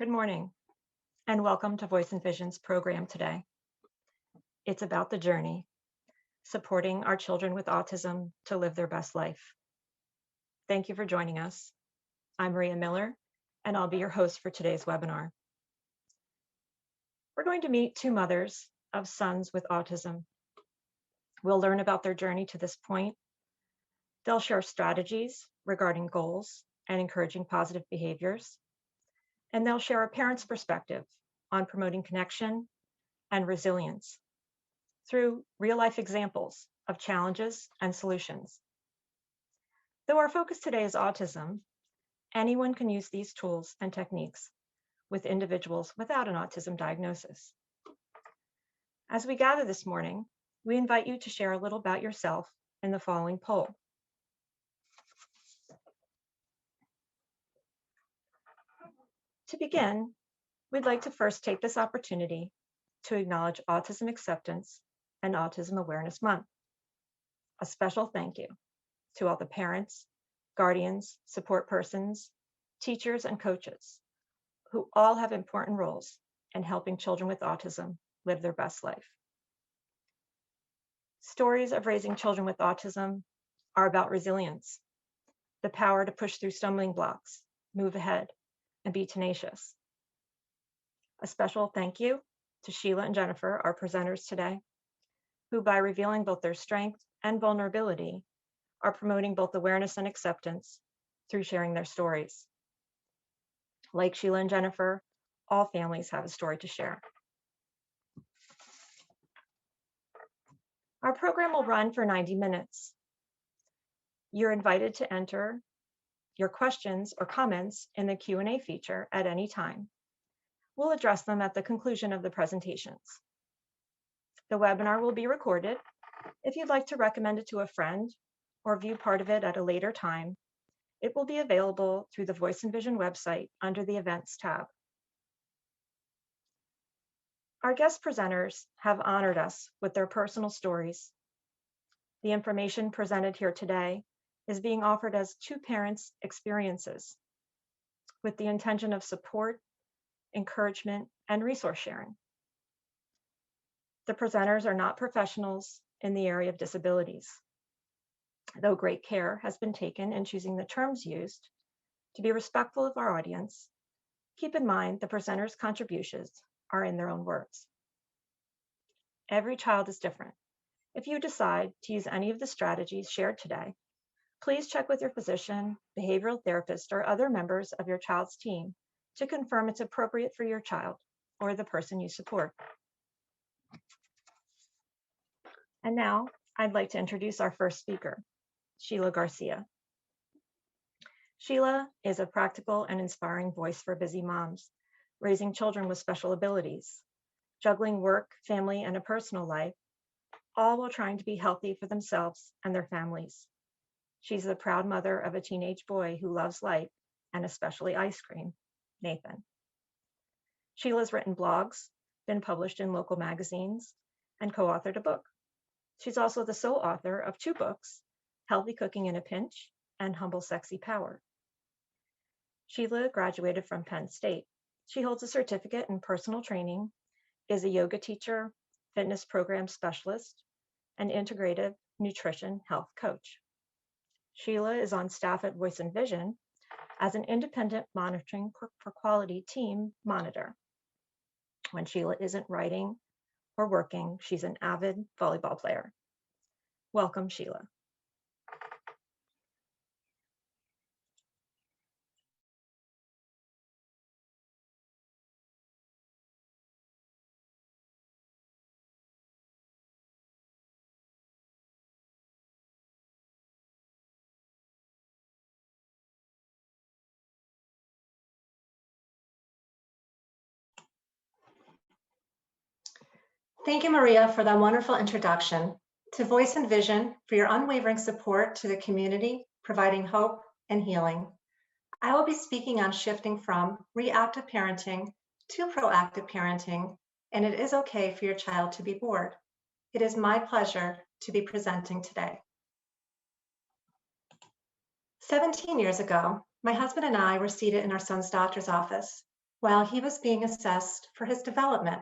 Good morning, and welcome to Voice and Vision's program today. It's about the journey, supporting our children with autism to live their best life. Thank you for joining us. I'm Maria Miller, and I'll be your host for today's webinar. We're going to meet two mothers of sons with autism. We'll learn about their journey to this point. They'll share strategies regarding goals and encouraging positive behaviors. And they'll share a parent's perspective on promoting connection and resilience through real-life examples of challenges and solutions. Though our focus today is autism, anyone can use these tools and techniques with individuals without an autism diagnosis. As we gather this morning, we invite you to share a little about yourself in the following poll. To begin, we'd like to first take this opportunity to acknowledge Autism Acceptance and Autism Awareness Month. A special thank you to all the parents, guardians, support persons, teachers, and coaches who all have important roles in helping children with autism live their best life. Stories of raising children with autism are about resilience, the power to push through stumbling blocks, move ahead, and be tenacious. A special thank you to Sheila and Jennifer, our presenters today, who by revealing both their strength and vulnerability are promoting both awareness and acceptance through sharing their stories. Like Sheila and Jennifer, all families have a story to share. Our program will run for 90 minutes. You're invited to enter your questions or comments in the Q&A feature at any time. We'll address them at the conclusion of the presentations. The webinar will be recorded. If you'd like to recommend it to a friend or view part of it at a later time, it will be available through the Voice and Vision website under the Events tab. Our guest presenters have honored us with their personal stories. The information presented here today is being offered as two parents' experiences with the intention of support, encouragement, and resource sharing. The presenters are not professionals in the area of disabilities. Though great care has been taken in choosing the terms used to be respectful of our audience, keep in mind the presenters' contributions are in their own words. Every child is different. If you decide to use any of the strategies shared today, please check with your physician, behavioral therapist, or other members of your child's team to confirm it's appropriate for your child or the person you support. And now I'd like to introduce our first speaker, Sheila Garcia. Sheila is a practical and inspiring voice for busy moms, raising children with special abilities, juggling work, family, and a personal life, all while trying to be healthy for themselves and their families. She's the proud mother of a teenage boy who loves life, and especially ice cream, Nathan. Sheila's written blogs, been published in local magazines, and co-authored a book. She's also the sole author of two books, Healthy Cooking in a Pinch and Humble Sexy Power. Sheila graduated from Penn State. She holds a certificate in personal training, is a yoga teacher, fitness program specialist, and integrative nutrition health coach. Sheila is on staff at Voice and Vision as an independent monitoring for quality team monitor. When Sheila isn't writing or working, she's an avid volleyball player. Welcome, Sheila. Thank you, Maria, for that wonderful introduction. To Voice and Vision for your unwavering support to the community, providing hope and healing. I will be speaking on shifting from reactive parenting to proactive parenting, and it is okay for your child to be bored. It is my pleasure to be presenting today. 17 years ago, my husband and I were seated in our son's doctor's office. while he was being assessed for his development.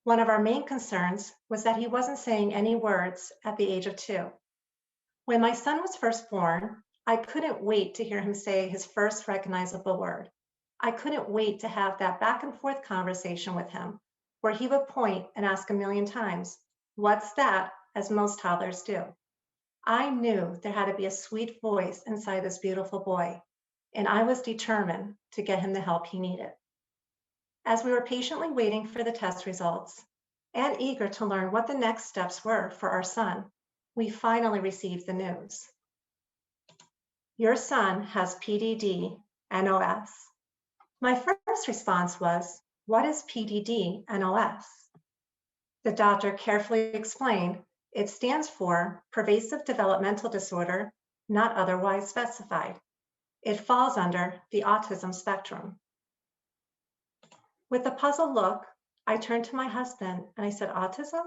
One of our main concerns was that he wasn't saying any words at the age of 2. When my son was first born, I couldn't wait to hear him say his first recognizable word. I couldn't wait to have that back and forth conversation with him where he would point and ask a million times, "What's that?" as most toddlers do. I knew there had to be a sweet voice inside this beautiful boy, and I was determined to get him the help he needed. As we were patiently waiting for the test results and eager to learn what the next steps were for our son, we finally received the news. Your son has PDD NOS. My first response was, what is PDD NOS? The doctor carefully explained it stands for Pervasive Developmental Disorder, not otherwise specified. It falls under the autism spectrum. With a puzzled look, I turned to my husband and I said, autism?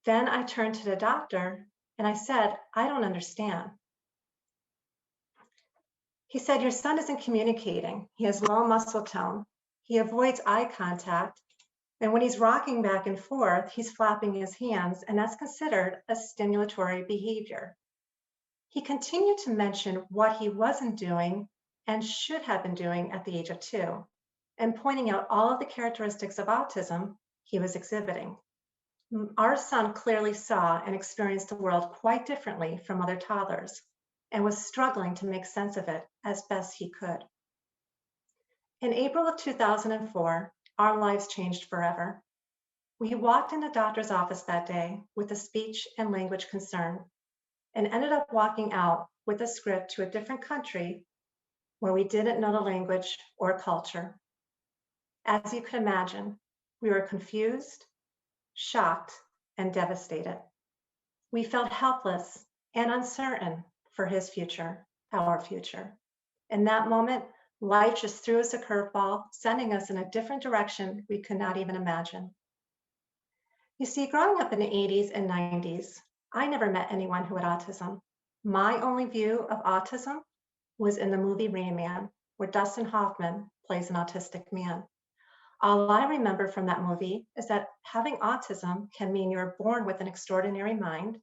Then I turned to the doctor and I said, I don't understand. He said, your son isn't communicating. He has low muscle tone. He avoids eye contact. And when he's rocking back and forth, he's flapping his hands, and that's considered a stimulatory behavior. He continued to mention what he wasn't doing and should have been doing at the age of 2, and pointing out all of the characteristics of autism he was exhibiting. Our son clearly saw and experienced the world quite differently from other toddlers and was struggling to make sense of it as best he could. In April of 2004, our lives changed forever. We walked in the doctor's office that day with a speech and language concern and ended up walking out with a script to a different country where we didn't know the language or culture. As you can imagine, we were confused, shocked, and devastated. We felt helpless and uncertain for his future, our future. In that moment, life just threw us a curveball, sending us in a different direction we could not even imagine. You see, growing up in the 80s and 90s, I never met anyone who had autism. My only view of autism was in the movie Rain Man, where Dustin Hoffman plays an autistic man. All I remember from that movie is that having autism can mean you're born with an extraordinary mind.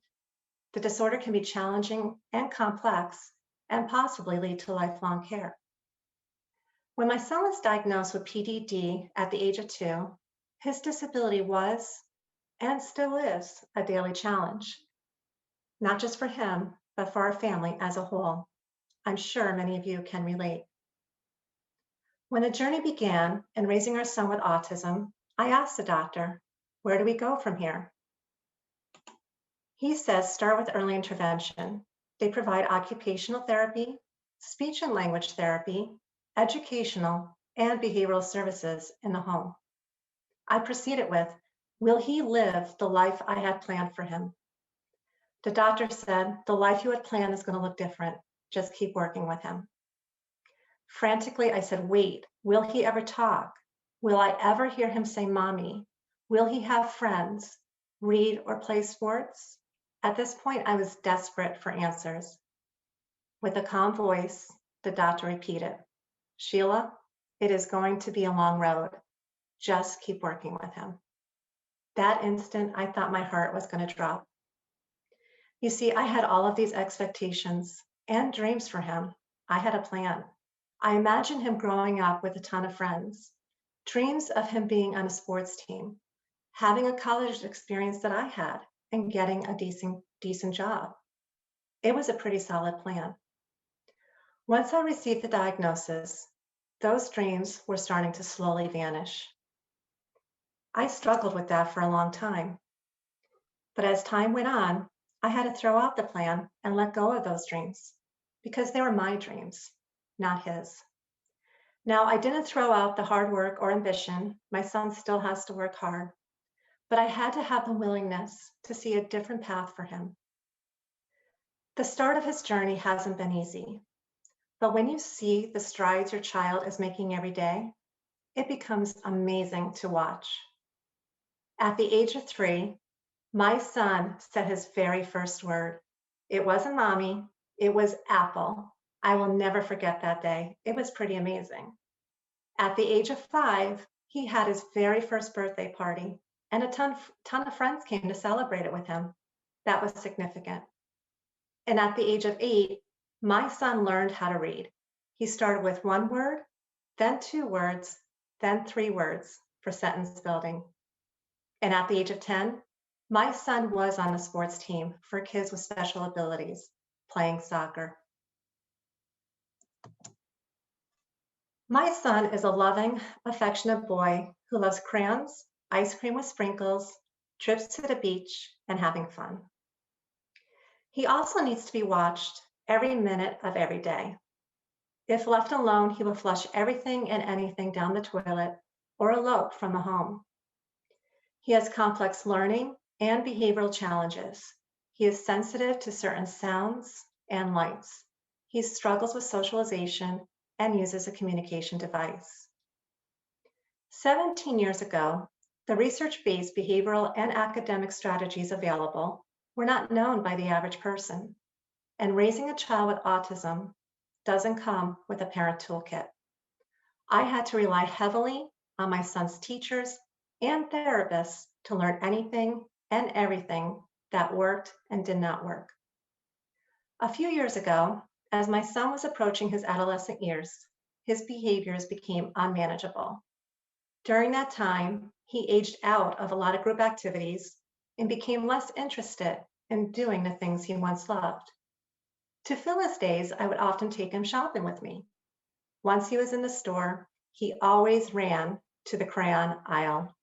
The disorder can be challenging and complex and possibly lead to lifelong care. When my son was diagnosed with PDD at the age of 2, his disability was and still is a daily challenge, not just for him, but for our family as a whole. I'm sure many of you can relate. When the journey began in raising our son with autism, I asked the doctor, where do we go from here? He says start with early intervention. They provide occupational therapy, speech and language therapy, educational, and behavioral services in the home. I proceeded with, will he live the life I had planned for him? The doctor said, the life you had planned is going to look different. Just keep working with him. Frantically, I said, wait, will he ever talk? Will I ever hear him say mommy? Will he have friends, read or play sports? At this point, I was desperate for answers. With a calm voice, the doctor repeated, Sheila, it is going to be a long road. Just keep working with him. That instant, I thought my heart was going to drop. You see, I had all of these expectations and dreams for him. I had a plan. I imagined him growing up with a ton of friends, dreams of him being on a sports team, having a college experience that I had, and getting a decent job. It was a pretty solid plan. Once I received the diagnosis, those dreams were starting to slowly vanish. I struggled with that for a long time. But as time went on, I had to throw out the plan and let go of those dreams because they were my dreams, not his. Now, I didn't throw out the hard work or ambition. My son still has to work hard, but I had to have the willingness to see a different path for him. The start of his journey hasn't been easy, but when you see the strides your child is making every day, it becomes amazing to watch. At the age of 3, my son said his very first word. It wasn't mommy, it was apple. I will never forget that day. It was pretty amazing. At the age of 5, he had his very first birthday party, and a ton of friends came to celebrate it with him. That was significant. And at the age of 8, my son learned how to read. He started with 1 word, then 2 words, then 3 words for sentence building. And at the age of 10, my son was on the sports team for kids with special abilities, playing soccer. My son is a loving, affectionate boy who loves crayons, ice cream with sprinkles, trips to the beach, and having fun. He also needs to be watched every minute of every day. If left alone, he will flush everything and anything down the toilet or elope from the home. He has complex learning and behavioral challenges. He is sensitive to certain sounds and lights. He struggles with socialization and uses a communication device. 17 years ago, the research-based behavioral and academic strategies available were not known by the average person, and raising a child with autism doesn't come with a parent toolkit. I had to rely heavily on my son's teachers and therapists to learn anything and everything that worked and did not work. A few years ago, as my son was approaching his adolescent years, his behaviors became unmanageable. During that time, he aged out of a lot of group activities and became less interested in doing the things he once loved. To fill his days, I would often take him shopping with me. Once he was in the store, he always ran to the crayon aisle.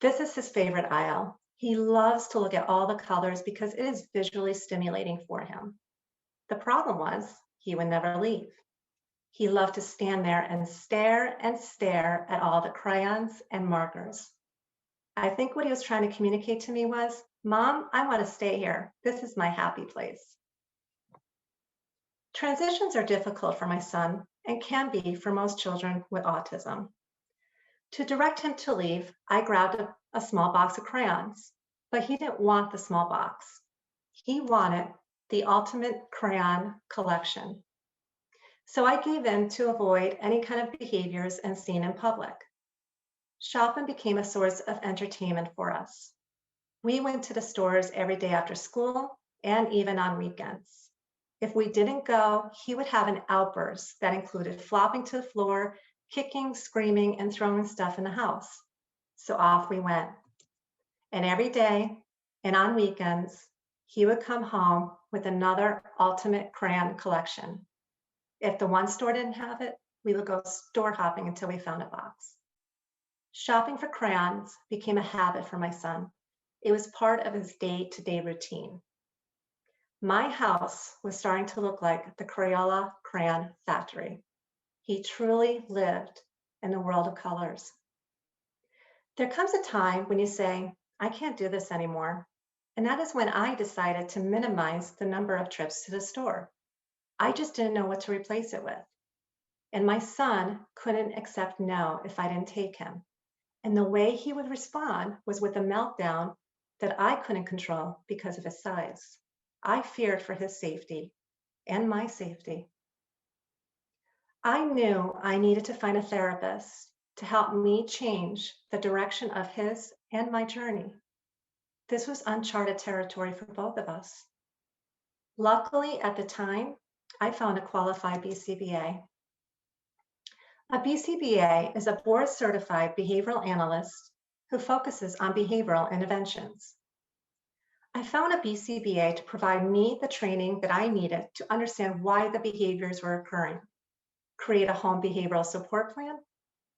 This is his favorite aisle. He loves to look at all the colors because it is visually stimulating for him. The problem was he would never leave. He loved to stand there and stare at all the crayons and markers. I think what he was trying to communicate to me was, "Mom, I want to stay here. This is my happy place." Transitions are difficult for my son and can be for most children with autism. To direct him to leave, I grabbed a small box of crayons, but he didn't want the small box. He wanted the ultimate crayon collection. So I gave in to avoid any kind of behaviors and seen in public. Shopping became a source of entertainment for us. We went to the stores every day after school and even on weekends. If we didn't go, he would have an outburst that included flopping to the floor, kicking, screaming, and throwing stuff in the house. So off we went. And every day and on weekends, he would come home with another ultimate crayon collection. If the one store didn't have it, we would go store hopping until we found a box. Shopping for crayons became a habit for my son. It was part of his day-to-day routine. My house was starting to look like the Crayola crayon factory. He truly lived in the world of colors. There comes a time when you say, "I can't do this anymore." And that is when I decided to minimize the number of trips to the store. I just didn't know what to replace it with. And my son couldn't accept no if I didn't take him. And the way he would respond was with a meltdown that I couldn't control because of his size. I feared for his safety and my safety. I knew I needed to find a therapist to help me change the direction of his and my journey. This was uncharted territory for both of us. Luckily, at the time, I found a qualified BCBA. A BCBA is a board-certified behavioral analyst who focuses on behavioral interventions. I found a BCBA to provide me the training that I needed to understand why the behaviors were occurring, create a home behavioral support plan,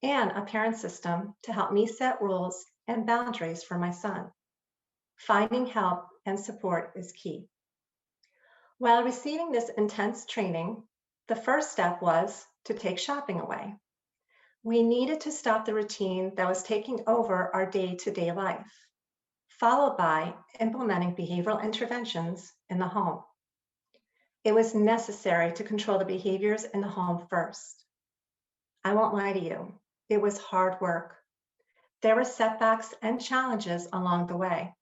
and a parent system to help me set rules and boundaries for my son. Finding help and support is key. While receiving this intense training, the first step was to take shopping away. We needed to stop the routine that was taking over our day-to-day life, followed by implementing behavioral interventions in the home. It was necessary to control the behaviors in the home first. I won't lie to you, it was hard work. There were setbacks and challenges along the way,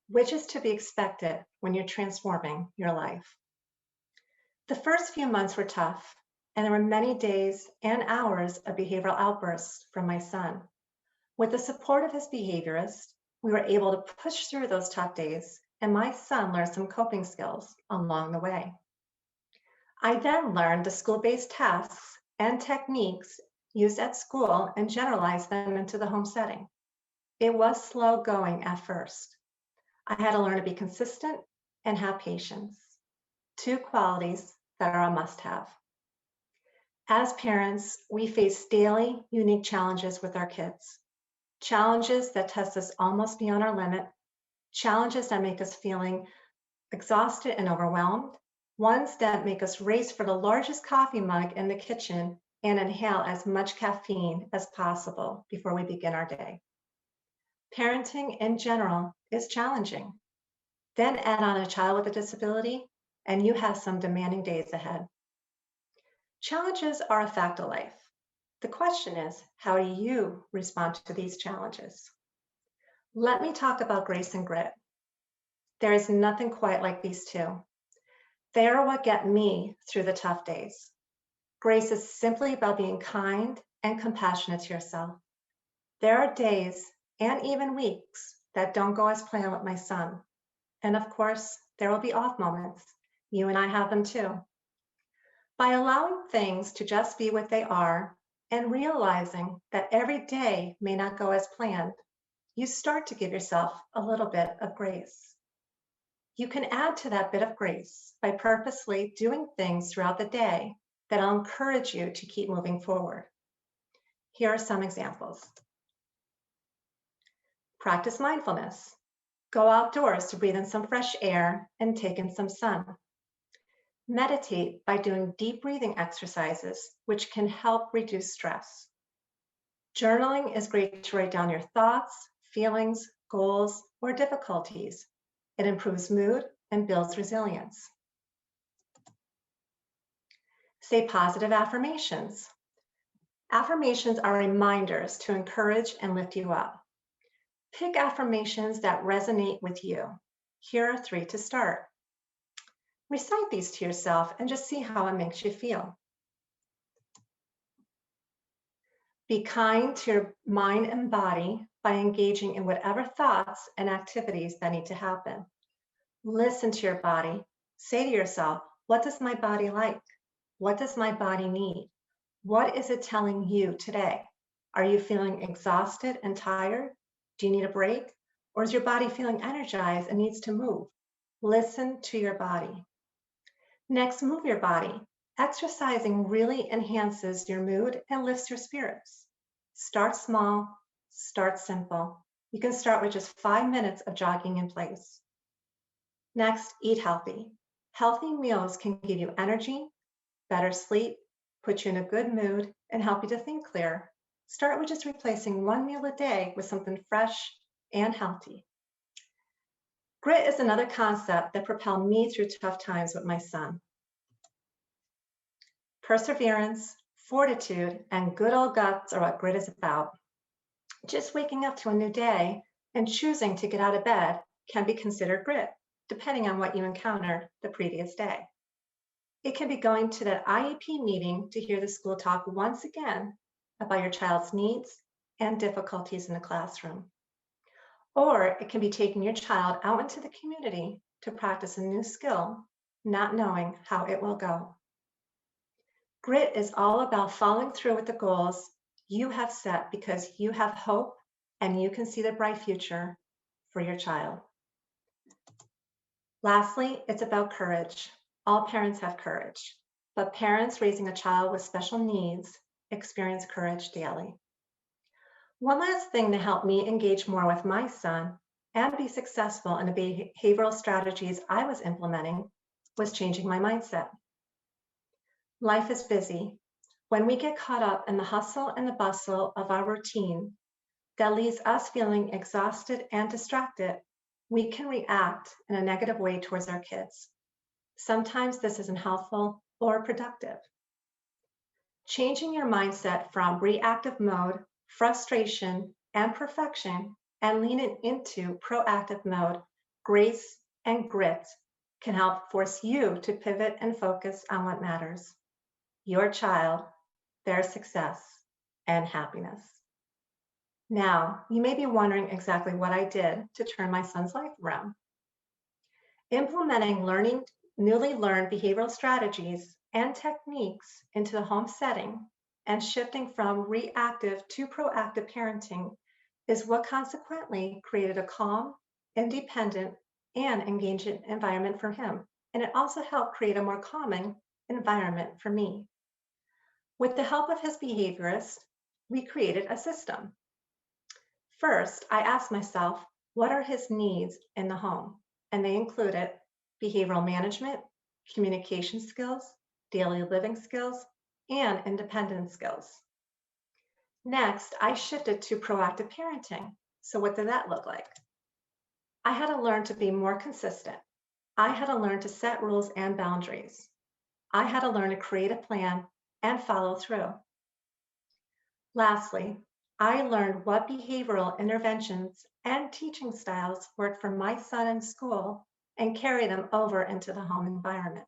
which is to be expected when you're transforming your life. The first few months were tough. and there were many days and hours of behavioral outbursts from my son. With the support of his behaviorist, we were able to push through those tough days, and my son learned some coping skills along the way. I then learned the school-based tasks and techniques used at school and generalized them into the home setting. It was slow going at first. I had to learn to be consistent and have patience, two qualities that are a must-have. As parents, we face daily, unique challenges with our kids. Challenges that test us almost beyond our limit, challenges that make us feeling exhausted and overwhelmed, ones that make us race for the largest coffee mug in the kitchen and inhale as much caffeine as possible before we begin our day. Parenting in general is challenging. Then add on a child with a disability, and you have some demanding days ahead. Challenges are a fact of life. The question is, how do you respond to these challenges? Let me talk about grace and grit. There is nothing quite like these two. They are what get me through the tough days. Grace is simply about being kind and compassionate to yourself. There are days and even weeks that don't go as planned with my son. And of course, there will be off moments. You and I have them too. By allowing things to just be what they are and realizing that every day may not go as planned, you start to give yourself a little bit of grace. You can add to that bit of grace by purposely doing things throughout the day that'll encourage you to keep moving forward. Here are some examples. Practice mindfulness. Go outdoors to breathe in some fresh air and take in some sun. Meditate by doing deep breathing exercises, which can help reduce stress. Journaling is great to write down your thoughts, feelings, goals, or difficulties. It improves mood and builds resilience. Say positive affirmations. Affirmations are reminders to encourage and lift you up. Pick affirmations that resonate with you. Here are 3 to start. Recite these to yourself and just see how it makes you feel. Be kind to your mind and body by engaging in whatever thoughts and activities that need to happen. Listen to your body. Say to yourself, what does my body like? What does my body need? What is it telling you today? Are you feeling exhausted and tired? Do you need a break? Or is your body feeling energized and needs to move? Listen to your body. Next, move your body. Exercising really enhances your mood and lifts your spirits. Start small, start simple. You can start with just 5 minutes of jogging in place. Next, eat healthy. Healthy meals can give you energy, better sleep, put you in a good mood, and help you to think clear. Start with just replacing 1 meal a day with something fresh and healthy. Grit is another concept that propelled me through tough times with my son. Perseverance, fortitude, and good old guts are what grit is about. Just waking up to a new day and choosing to get out of bed can be considered grit, depending on what you encountered the previous day. It can be going to that IEP meeting to hear the school talk once again about your child's needs and difficulties in the classroom. Or it can be taking your child out into the community to practice a new skill, not knowing how it will go. Grit is all about following through with the goals you have set because you have hope and you can see the bright future for your child. Lastly, it's about courage. All parents have courage, but parents raising a child with special needs experience courage daily. One last thing to help me engage more with my son and be successful in the behavioral strategies I was implementing was changing my mindset. Life is busy. When we get caught up in the hustle and the bustle of our routine that leaves us feeling exhausted and distracted, we can react in a negative way towards our kids. Sometimes this isn't helpful or productive. Changing your mindset from reactive mode, frustration, and perfection, and leaning into proactive mode, grace and grit can help force you to pivot and focus on what matters. your child, their success, and happiness. Now, you may be wondering exactly what I did to turn my son's life around. Implementing newly learned behavioral strategies and techniques into the home setting and shifting from reactive to proactive parenting is what consequently created a calm, independent, and engaging environment for him. And it also helped create a more calming environment for me. With the help of his behaviorist, we created a system. First, I asked myself, what are his needs in the home? And they included behavioral management, communication skills, daily living skills, and independence skills. Next, I shifted to proactive parenting. So what did that look like? I had to learn to be more consistent. I had to learn to set rules and boundaries. I had to learn to create a plan and follow through. Lastly, I learned what behavioral interventions and teaching styles worked for my son in school and carry them over into the home environment.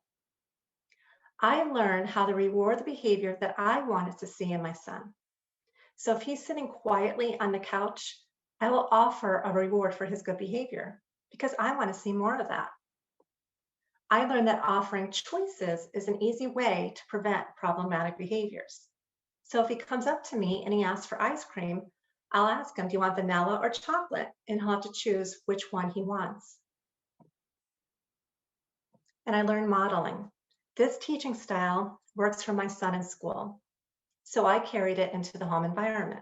I learned how to reward the behavior that I wanted to see in my son. So if he's sitting quietly on the couch, I will offer a reward for his good behavior because I want to see more of that. I learned that offering choices is an easy way to prevent problematic behaviors. So if he comes up to me and he asks for ice cream, I'll ask him, do you want vanilla or chocolate? And he'll have to choose which one he wants. And I learned modeling. This teaching style works for my son in school. So I carried it into the home environment.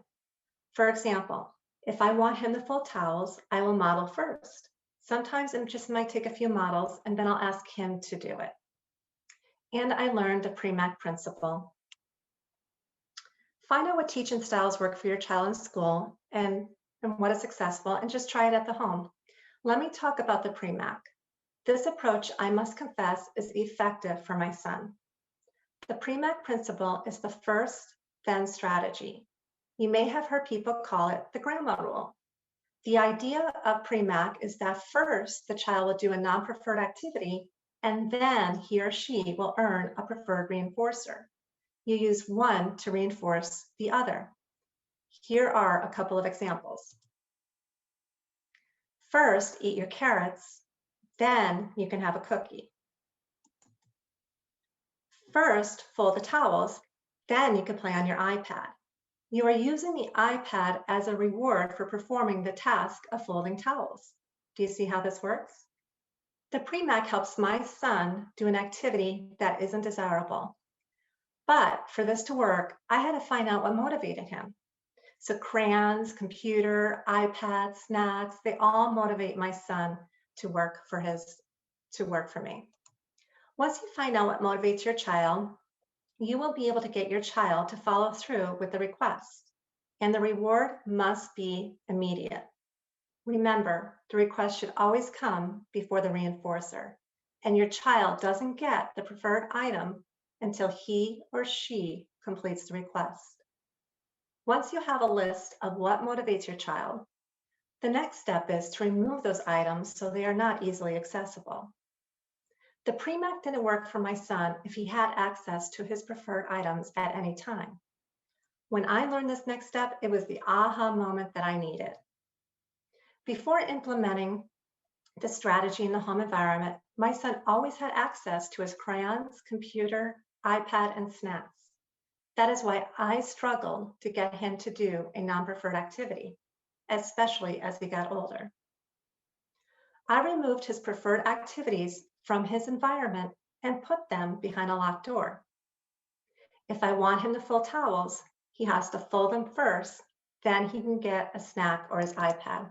For example, if I want him to fold towels, I will model first. Sometimes it just might take a few models and then I'll ask him to do it. And I learned the PREMAC principle. Find out what teaching styles work for your child in school and what is successful, and just try it at the home. Let me talk about the PREMAC. This approach, I must confess, is effective for my son. The PREMAC principle is the first, then strategy. You may have heard people call it the grandma rule. The idea of PREMAC is that first the child will do a non-preferred activity, and then he or she will earn a preferred reinforcer. You use one to reinforce the other. Here are a couple of examples. First, eat your carrots, then you can have a cookie. First, fold the towels, then you can play on your iPad. You are using the iPad as a reward for performing the task of folding towels. Do you see how this works? The PREMAC helps my son do an activity that isn't desirable. But for this to work, I had to find out what motivated him. So crayons, computer, iPad, snacks, they all motivate my son to work for me. Once you find out what motivates your child, you will be able to get your child to follow through with the request. And the reward must be immediate. Remember, the request should always come before the reinforcer. And your child doesn't get the preferred item until he or she completes the request. Once you have a list of what motivates your child, the next step is to remove those items so they are not easily accessible. The PREMAC didn't work for my son if he had access to his preferred items at any time. When I learned this next step, it was the aha moment that I needed. Before implementing the strategy in the home environment, my son always had access to his crayons, computer, iPad, and snacks. That is why I struggled to get him to do a non-preferred activity, especially as he got older. I removed his preferred activities from his environment and put them behind a locked door. If I want him to fold towels, he has to fold them first, then he can get a snack or his iPad.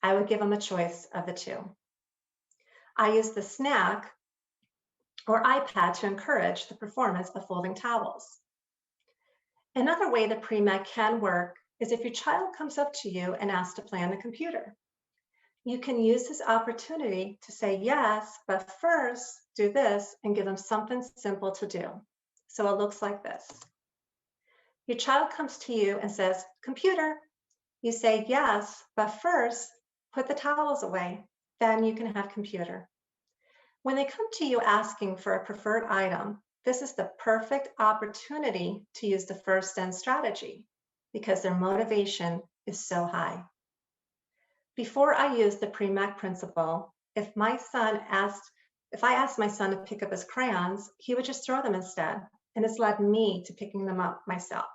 I would give him a choice of the two. I use the snack or iPad to encourage the performance of folding towels. Another way the PREMAC can work is if your child comes up to you and asks to play on the computer. You can use this opportunity to say yes, but first do this, and give them something simple to do. So it looks like this. Your child comes to you and says, computer. You say yes, but first put the towels away, then you can have computer. When they come to you asking for a preferred item, this is the perfect opportunity to use the first then strategy because their motivation is so high. Before I used the pre-MAC principle, if I asked my son to pick up his crayons, he would just throw them instead, and it's led me to picking them up myself.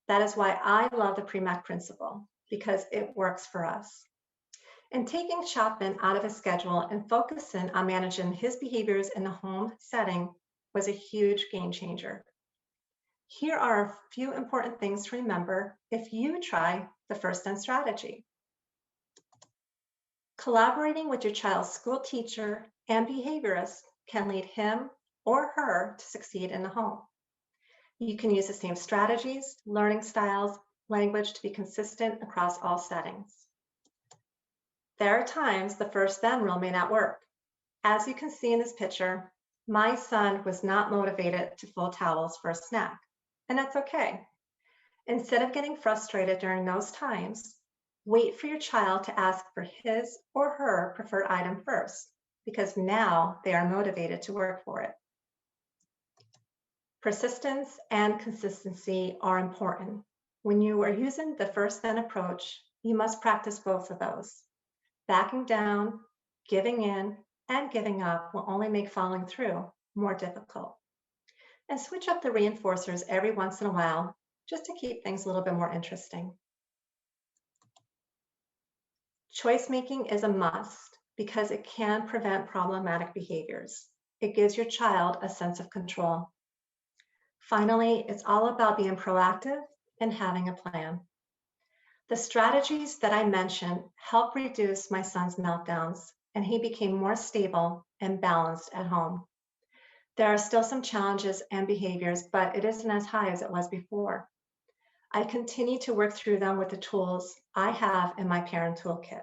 That is why I love the pre-MAC principle, because it works for us. And taking Chapman out of his schedule and focusing on managing his behaviors in the home setting was a huge game changer. Here are a few important things to remember if you try the first then strategy. Collaborating with your child's school teacher and behaviorist can lead him or her to succeed in the home. You can use the same strategies, learning styles, language to be consistent across all settings. There are times the first then rule may not work. As you can see in this picture, my son was not motivated to fold towels for a snack, and that's okay. Instead of getting frustrated during those times, wait for your child to ask for his or her preferred item first, because now they are motivated to work for it. Persistence and consistency are important. When you are using the first then approach, you must practice both of those. Backing down, giving in, and giving up will only make following through more difficult. And switch up the reinforcers every once in a while just to keep things a little bit more interesting. Choice making is a must because it can prevent problematic behaviors. It gives your child a sense of control. Finally, it's all about being proactive and having a plan. The strategies that I mentioned helped reduce my son's meltdowns, and he became more stable and balanced at home. There are still some challenges and behaviors, but it isn't as high as it was before. I continue to work through them with the tools I have in my parent toolkit.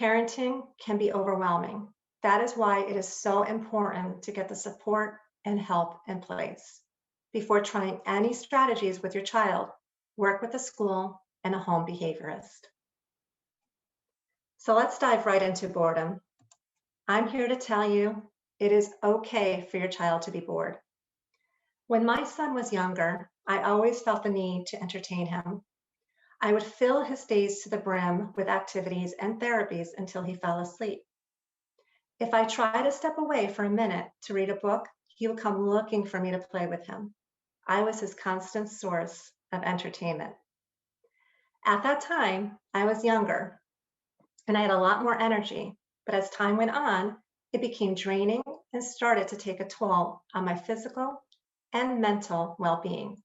Parenting can be overwhelming. That is why it is so important to get the support and help in place. Before trying any strategies with your child, work with a school and a home behaviorist. So let's dive right into boredom. I'm here to tell you it is okay for your child to be bored. When my son was younger, I always felt the need to entertain him. I would fill his days to the brim with activities and therapies until he fell asleep. If I tried to step away for a minute to read a book, he would come looking for me to play with him. I was his constant source of entertainment. At that time, I was younger and I had a lot more energy, but as time went on, it became draining and started to take a toll on my physical and mental well-being.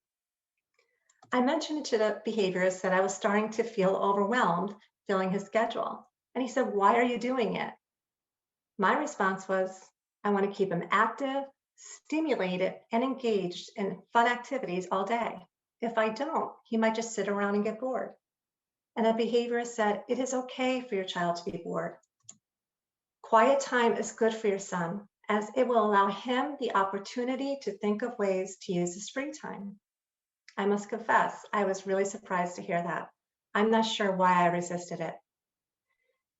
I mentioned to the behaviorist that I was starting to feel overwhelmed filling his schedule, and he said, "Why are you doing it?" My response was, "I want to keep him active, stimulated, and engaged in fun activities all day. If I don't, he might just sit around and get bored." And the behaviorist said, "It is okay for your child to be bored. Quiet time is good for your son, as it will allow him the opportunity to think of ways to use his free time." I must confess, I was really surprised to hear that. I'm not sure why I resisted it.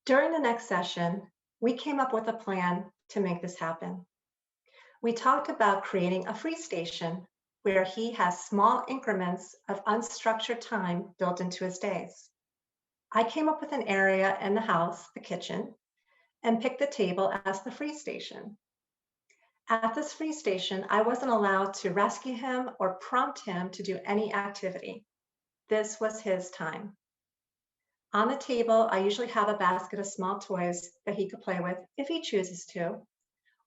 During the next session, we came up with a plan to make this happen. We talked about creating a free station where he has small increments of unstructured time built into his days. I came up with an area in the house, the kitchen, and picked the table as the free station. At this free station, I wasn't allowed to rescue him or prompt him to do any activity. This was his time. On the table, I usually have a basket of small toys that he could play with if he chooses to,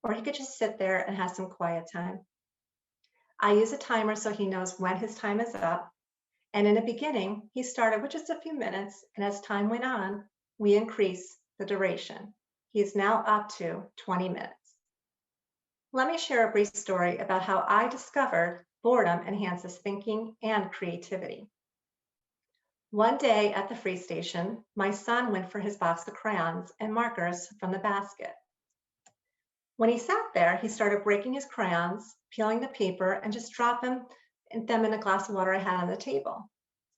or he could just sit there and have some quiet time. I use a timer so he knows when his time is up. And in the beginning, he started with just a few minutes, and as time went on, we increased the duration. He is now up to 20 minutes. Let me share a brief story about how I discovered boredom enhances thinking and creativity. One day at the free station, my son went for his box of crayons and markers from the basket. When he sat there, he started breaking his crayons, peeling the paper, and just dropping them in a glass of water I had on the table.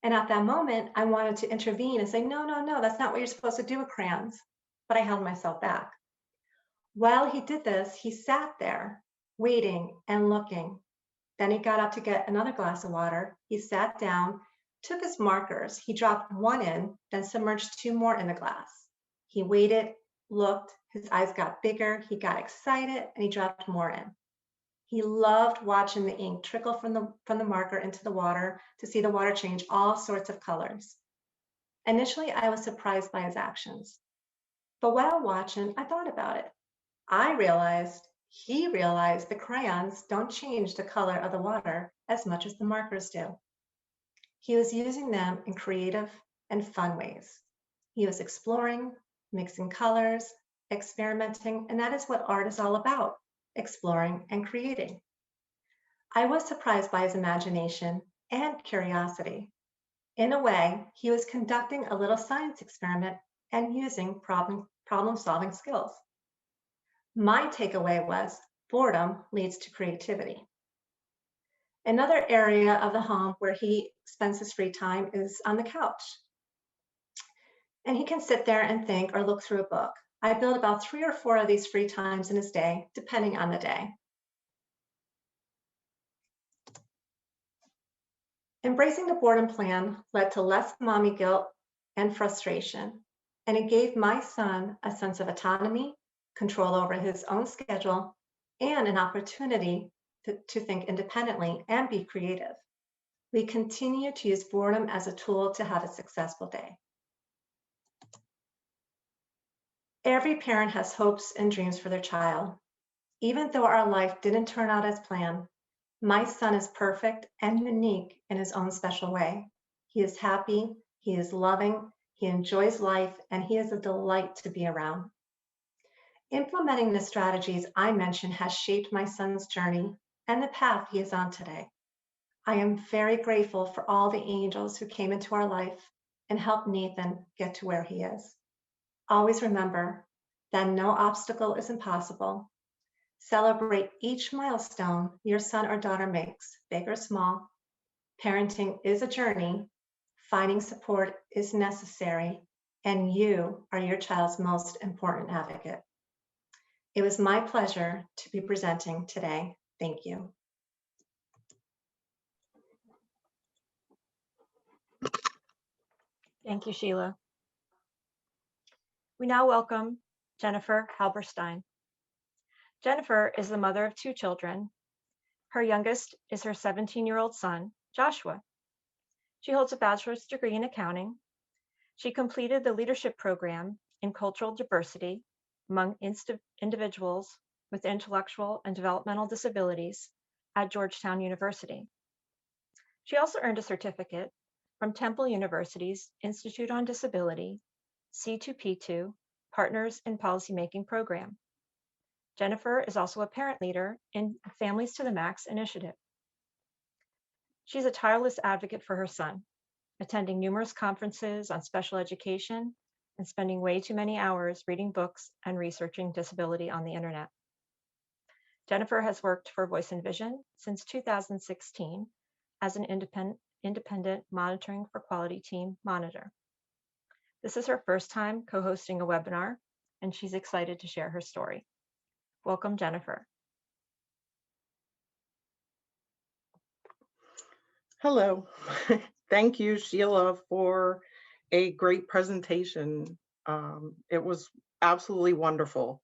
And at that moment, I wanted to intervene and say, no, that's not what you're supposed to do with crayons. But I held myself back. While he did this, he sat there waiting and looking. Then he got up to get another glass of water. He sat down, took his markers. He dropped one in, then submerged two more in the glass. He waited, looked, his eyes got bigger, he got excited, and he dropped more in. He loved watching the ink trickle from the marker into the water to see the water change all sorts of colors. Initially, I was surprised by his actions. But while watching, I thought about it. He realized the crayons don't change the color of the water as much as the markers do. He was using them in creative and fun ways. He was exploring, mixing colors, experimenting, and that is what art is all about, exploring and creating. I was surprised by his imagination and curiosity. In a way, he was conducting a little science experiment and using problem-solving skills. My takeaway was boredom leads to creativity. Another area of the home where he spends his free time is on the couch. And he can sit there and think or look through a book. I build about 3 or 4 of these free times in his day, depending on the day. Embracing the boredom plan led to less mommy guilt and frustration, and it gave my son a sense of autonomy, control over his own schedule, and an opportunity to think independently and be creative. We continue to use boredom as a tool to have a successful day. Every parent has hopes and dreams for their child. Even though our life didn't turn out as planned, my son is perfect and unique in his own special way. He is happy, he is loving, he enjoys life, and he is a delight to be around. Implementing the strategies I mentioned has shaped my son's journey and the path he is on today. I am very grateful for all the angels who came into our life and helped Nathan get to where he is. Always remember that no obstacle is impossible. Celebrate each milestone your son or daughter makes, big or small. Parenting is a journey. Finding support is necessary, and you are your child's most important advocate. It was my pleasure to be presenting today. Thank you. Thank you, Sheila. We now welcome Jennifer Halberstein. Jennifer is the mother of 2 children. Her youngest is her 17-year-old son, Joshua. She holds a bachelor's degree in accounting. She completed the leadership program in cultural diversity among individuals with intellectual and developmental disabilities at Georgetown University. She also earned a certificate from Temple University's Institute on Disability, C2P2, Partners in Policymaking program. Jennifer is also a parent leader in Families to the Max initiative. She's a tireless advocate for her son, attending numerous conferences on special education and spending way too many hours reading books and researching disability on the internet. Jennifer has worked for Voice and Vision since 2016 as an independent monitoring for quality team monitor. This is her first time co-hosting a webinar, and she's excited to share her story. Welcome, Jennifer. Hello. Thank you, Sheila, for a great presentation. It was absolutely wonderful.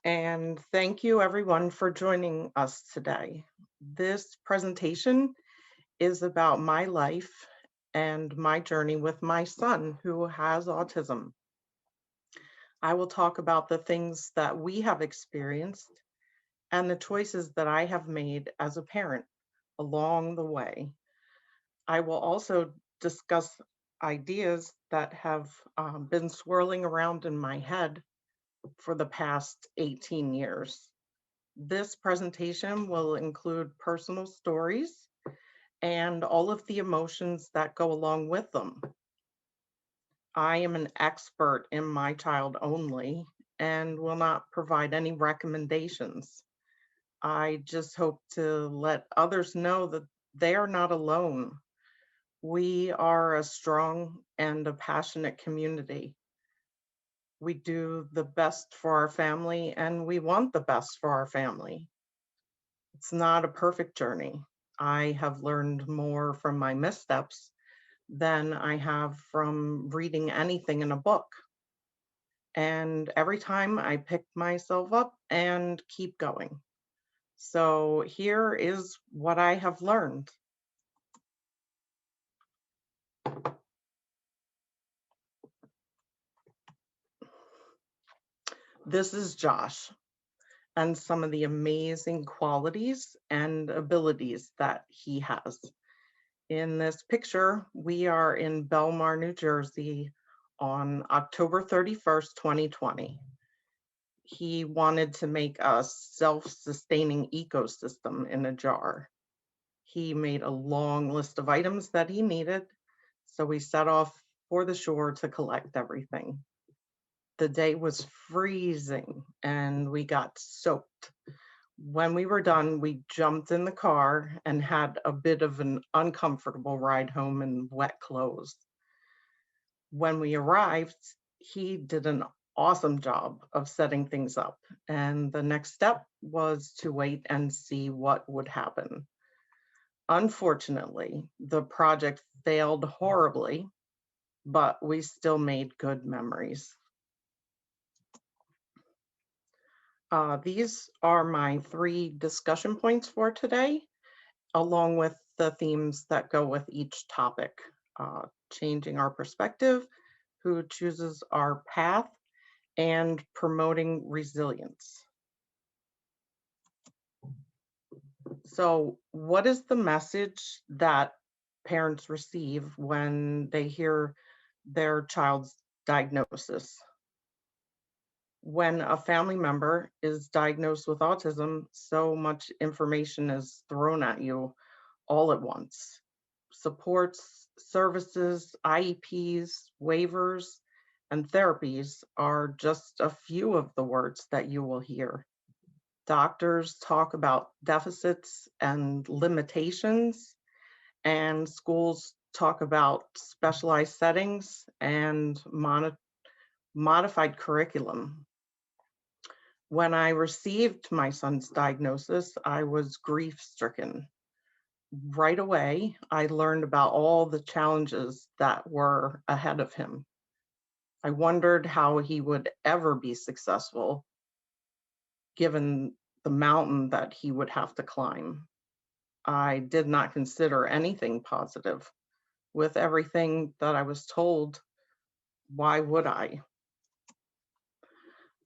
And thank you, everyone, for joining us today. This presentation is about my life and my journey with my son who has autism. I will talk about the things that we have experienced and the choices that I have made as a parent along the way. I will also discuss ideas that have been swirling around in my head for the past 18 years. This presentation will include personal stories and all of the emotions that go along with them. I am an expert in my child only and will not provide any recommendations. I just hope to let others know that they are not alone. We are a strong and a passionate community. We do the best for our family and we want the best for our family. It's not a perfect journey. I have learned more from my missteps than I have from reading anything in a book. And every time I pick myself up and keep going. So here is what I have learned. This is Josh and some of the amazing qualities and abilities that he has. In this picture, we are in Belmar, New Jersey on October 31st, 2020. He wanted to make a self-sustaining ecosystem in a jar. He made a long list of items that he needed, so we set off for the shore to collect everything. The day was freezing and we got soaked. When we were done, we jumped in the car and had a bit of an uncomfortable ride home in wet clothes. When we arrived, he did an awesome job of setting things up, and the next step was to wait and see what would happen. Unfortunately, the project failed horribly, but we still made good memories. These are my 3 discussion points for today, along with the themes that go with each topic. Changing our perspective, who chooses our path, and promoting resilience. So, what is the message that parents receive when they hear their child's diagnosis? When a family member is diagnosed with autism, so much information is thrown at you all at once. Supports, services, IEPs, waivers, and therapies are just a few of the words that you will hear. Doctors talk about deficits and limitations, and schools talk about specialized settings and modified curriculum. When I received my son's diagnosis, I was grief stricken. Right away, I learned about all the challenges that were ahead of him. I wondered how he would ever be successful given the mountain that he would have to climb. I did not consider anything positive. With everything that I was told, why would I?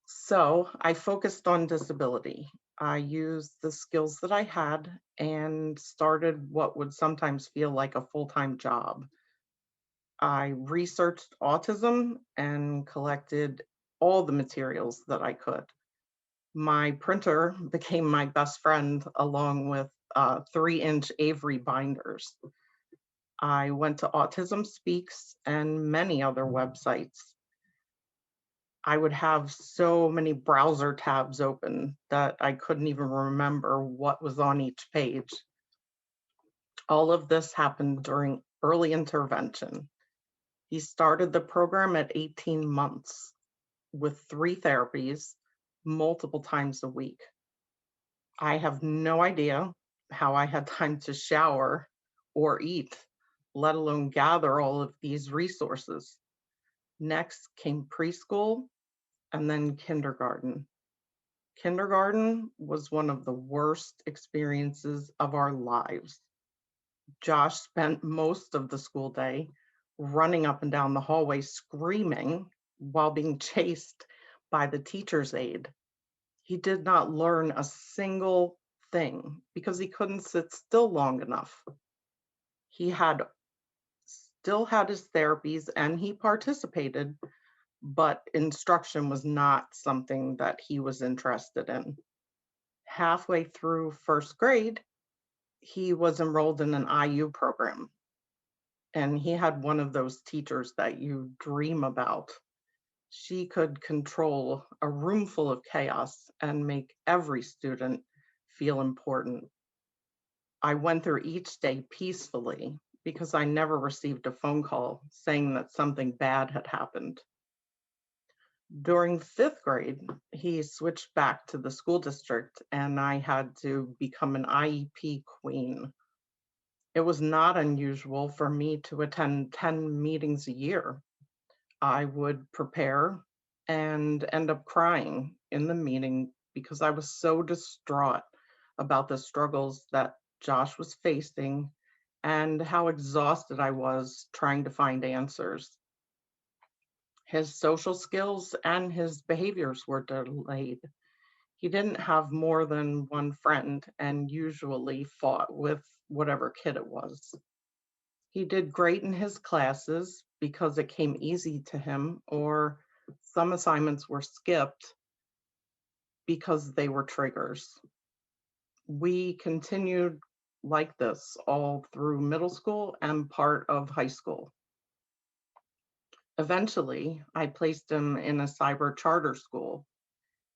So I focused on disability. I used the skills that I had and started what would sometimes feel like a full-time job. I researched autism and collected all the materials that I could. My printer became my best friend along with 3-inch Avery binders. I went to Autism Speaks and many other websites. I would have so many browser tabs open that I couldn't even remember what was on each page. All of this happened during early intervention. He started the program at 18 months with 3 therapies, multiple times a week. I have no idea how I had time to shower or eat, let alone gather all of these resources. Next came preschool and then kindergarten. Kindergarten was one of the worst experiences of our lives. Josh spent most of the school day running up and down the hallway screaming while being chased by the teacher's aide. He did not learn a single thing because he couldn't sit still long enough. He still had his therapies and he participated, but instruction was not something that he was interested in. Halfway through first grade, he was enrolled in an IU program. And he had one of those teachers that you dream about. She could control a room full of chaos and make every student feel important. I went through each day peacefully because I never received a phone call saying that something bad had happened. During 5th grade, he switched back to the school district and I had to become an IEP queen. It was not unusual for me to attend 10 meetings a year. I would prepare and end up crying in the meeting because I was so distraught about the struggles that Josh was facing and how exhausted I was trying to find answers. His social skills and his behaviors were delayed. He didn't have more than one friend and usually fought with whatever kid it was. He did great in his classes because it came easy to him, or some assignments were skipped because they were triggers. We continued like this all through middle school and part of high school. Eventually, I placed him in a cyber charter school.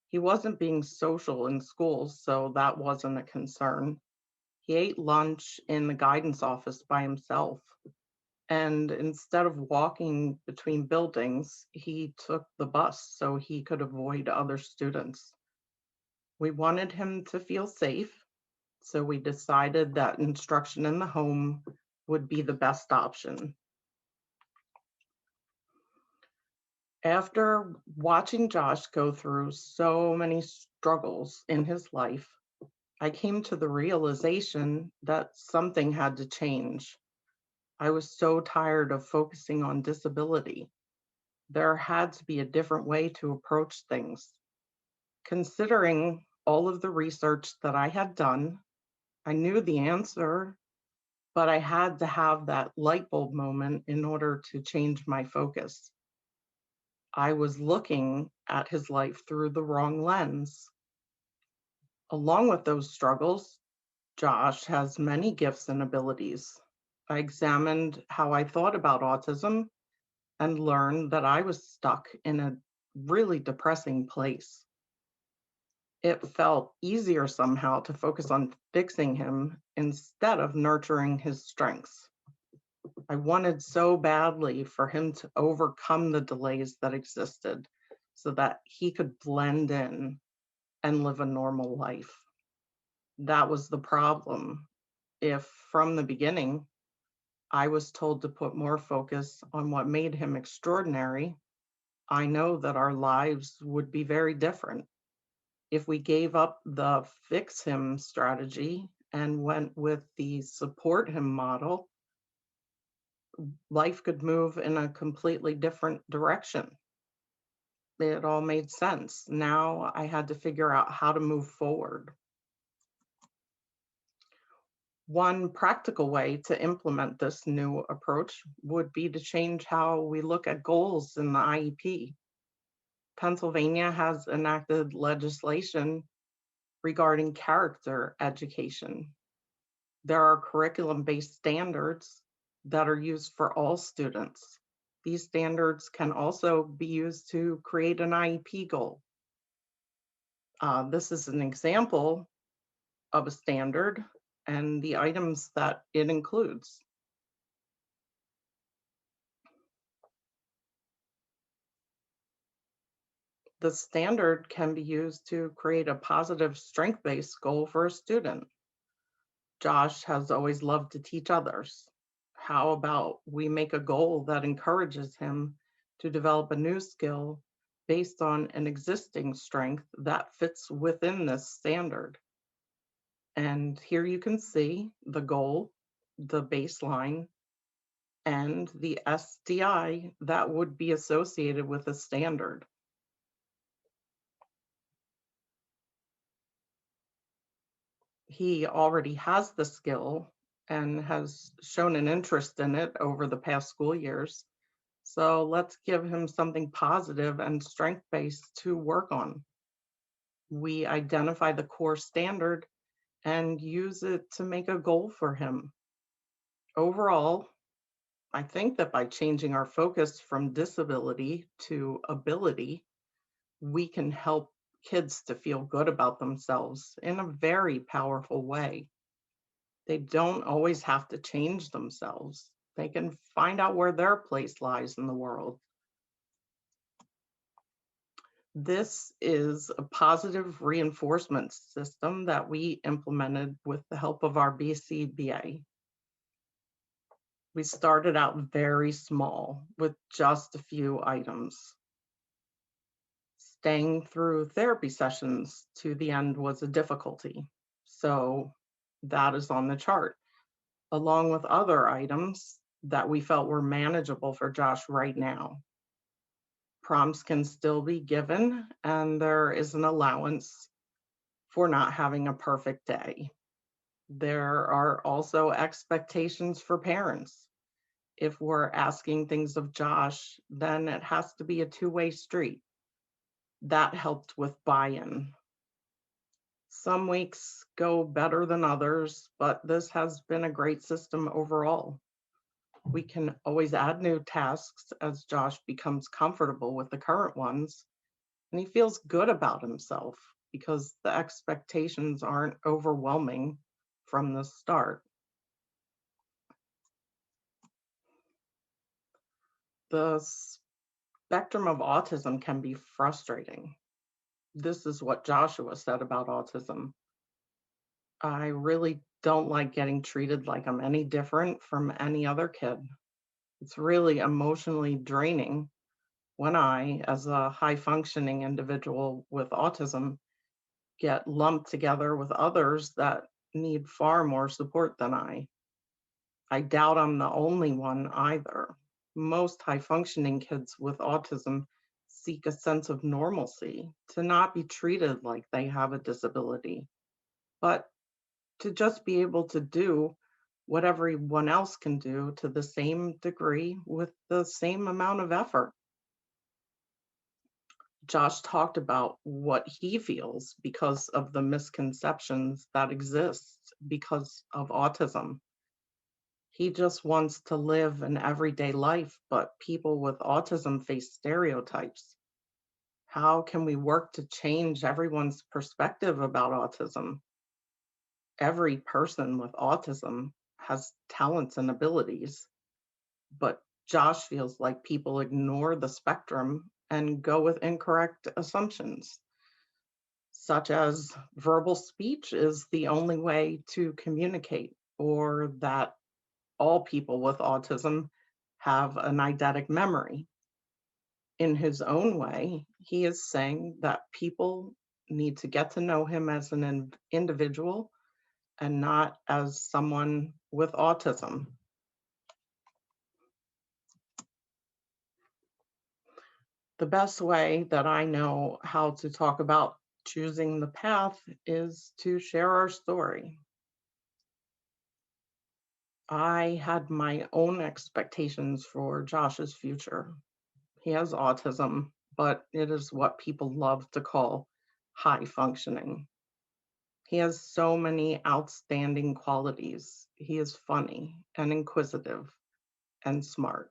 He wasn't being social in school, so that wasn't a concern. He ate lunch in the guidance office by himself. And instead of walking between buildings, he took the bus so he could avoid other students. We wanted him to feel safe, so we decided that instruction in the home would be the best option. After watching Josh go through so many struggles in his life, I came to the realization that something had to change. I was so tired of focusing on disability. There had to be a different way to approach things. Considering all of the research that I had done, I knew the answer, but I had to have that light bulb moment in order to change my focus. I was looking at his life through the wrong lens. Along with those struggles, Josh has many gifts and abilities. I examined how I thought about autism and learned that I was stuck in a really depressing place. It felt easier somehow to focus on fixing him instead of nurturing his strengths. I wanted so badly for him to overcome the delays that existed so that he could blend in and live a normal life. That was the problem. If from the beginning I was told to put more focus on what made him extraordinary, I know that our lives would be very different. If we gave up the fix him strategy and went with the support him model, life could move in a completely different direction. It all made sense. Now I had to figure out how to move forward. One practical way to implement this new approach would be to change how we look at goals in the IEP. Pennsylvania has enacted legislation regarding character education. There are curriculum-based standards that are used for all students. These standards can also be used to create an IEP goal. This is an example of a standard and the items that it includes. The standard can be used to create a positive strength-based goal for a student. Josh has always loved to teach others. How about we make a goal that encourages him to develop a new skill based on an existing strength that fits within this standard? And here you can see the goal, the baseline, and the SDI that would be associated with a standard. He already has the skill and has shown an interest in it over the past school years. So let's give him something positive and strength-based to work on. We identify the core standard and use it to make a goal for him. Overall, I think that by changing our focus from disability to ability, we can help kids to feel good about themselves in a very powerful way. They don't always have to change themselves. They can find out where their place lies in the world. This is a positive reinforcement system that we implemented with the help of our BCBA. We started out very small with just a few items. Staying through therapy sessions to the end was a difficulty, so that is on the chart, along with other items that we felt were manageable for Josh right now. Prompts can still be given, and there is an allowance for not having a perfect day. There are also expectations for parents. If we're asking things of Josh, then it has to be a two-way street. That helped with buy-in. Some weeks go better than others, but this has been a great system overall. We can always add new tasks as Josh becomes comfortable with the current ones, and he feels good about himself because the expectations aren't overwhelming from the start. The spectrum of autism can be frustrating. This is what Joshua said about autism. I really don't like getting treated like I'm any different from any other kid. It's really emotionally draining when I, as a high functioning individual with autism, get lumped together with others that need far more support than I. I doubt I'm the only one either. Most high functioning kids with autism seek a sense of normalcy, to not be treated like they have a disability, but to just be able to do what everyone else can do to the same degree with the same amount of effort. Josh talked about what he feels because of the misconceptions that exist because of autism. He just wants to live an everyday life, but people with autism face stereotypes. How can we work to change everyone's perspective about autism? Every person with autism has talents and abilities, but Josh feels like people ignore the spectrum and go with incorrect assumptions, such as verbal speech is the only way to communicate, or that all people with autism have an eidetic memory. In his own way, he is saying that people need to get to know him as an individual and not as someone with autism. The best way that I know how to talk about choosing the path is to share our story. I had my own expectations for Josh's future. He has autism, but it is what people love to call high functioning. He has so many outstanding qualities. He is funny and inquisitive and smart.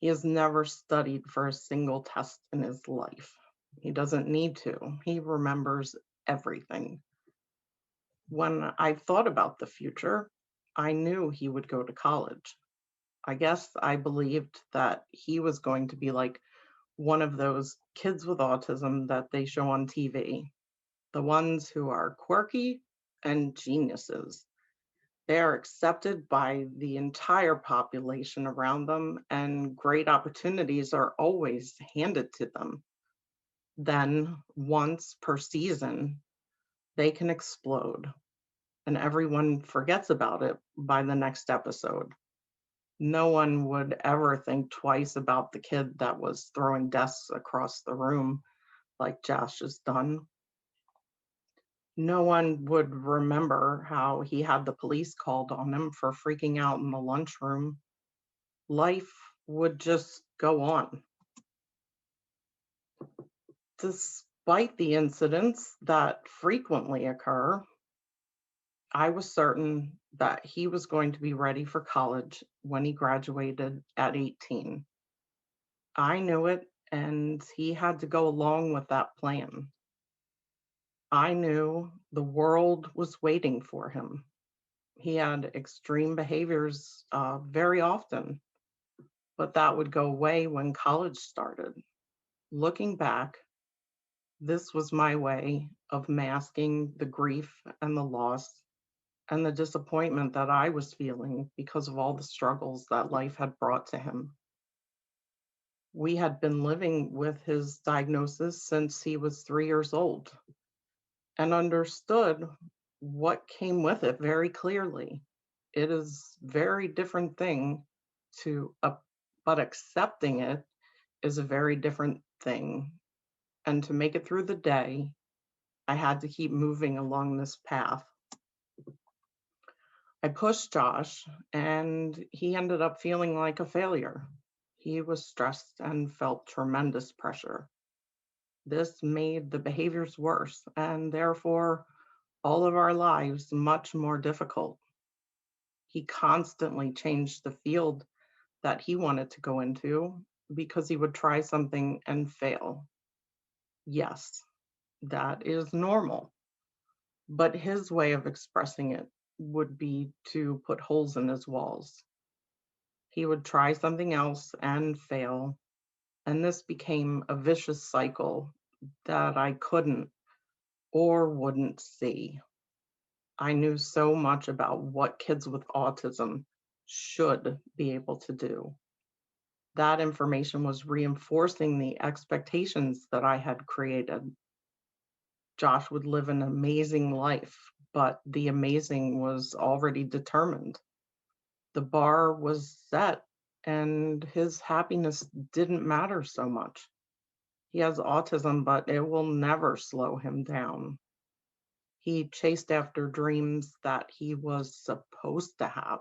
He has never studied for a single test in his life. He doesn't need to. He remembers everything. When I thought about the future, I knew he would go to college. I guess I believed that he was going to be like one of those kids with autism that they show on TV, the ones who are quirky and geniuses. They are accepted by the entire population around them, and great opportunities are always handed to them. Then, once per season, they can explode, and everyone forgets about it by the next episode. No one would ever think twice about the kid that was throwing desks across the room like Josh has done. No one would remember how he had the police called on him for freaking out in the lunchroom. Life would just go on. Despite the incidents that frequently occur, I was certain that he was going to be ready for college when he graduated at 18. I knew it, and he had to go along with that plan. I knew the world was waiting for him. He had extreme behaviors very often, but that would go away when college started. Looking back, This was my way of masking the grief and the loss and the disappointment that I was feeling because of all the struggles that life had brought to him. We had been living with his diagnosis since he was 3 years old and understood what came with it very clearly. It is a very different thing to, but accepting it is a very different thing. And to make it through the day, I had to keep moving along this path. I pushed Josh, and he ended up feeling like a failure. He was stressed and felt tremendous pressure. This made the behaviors worse, and therefore all of our lives much more difficult. He constantly changed the field that he wanted to go into because he would try something and fail. Yes, that is normal. But his way of expressing it would be to put holes in his walls. He would try something else and fail, and this became a vicious cycle that I couldn't or wouldn't see. I knew so much about what kids with autism should be able to do. That information was reinforcing the expectations that I had created. Josh would live an amazing life, but the amazing was already determined. The bar was set, and his happiness didn't matter so much. He has autism, but it will never slow him down. He chased after dreams that he was supposed to have,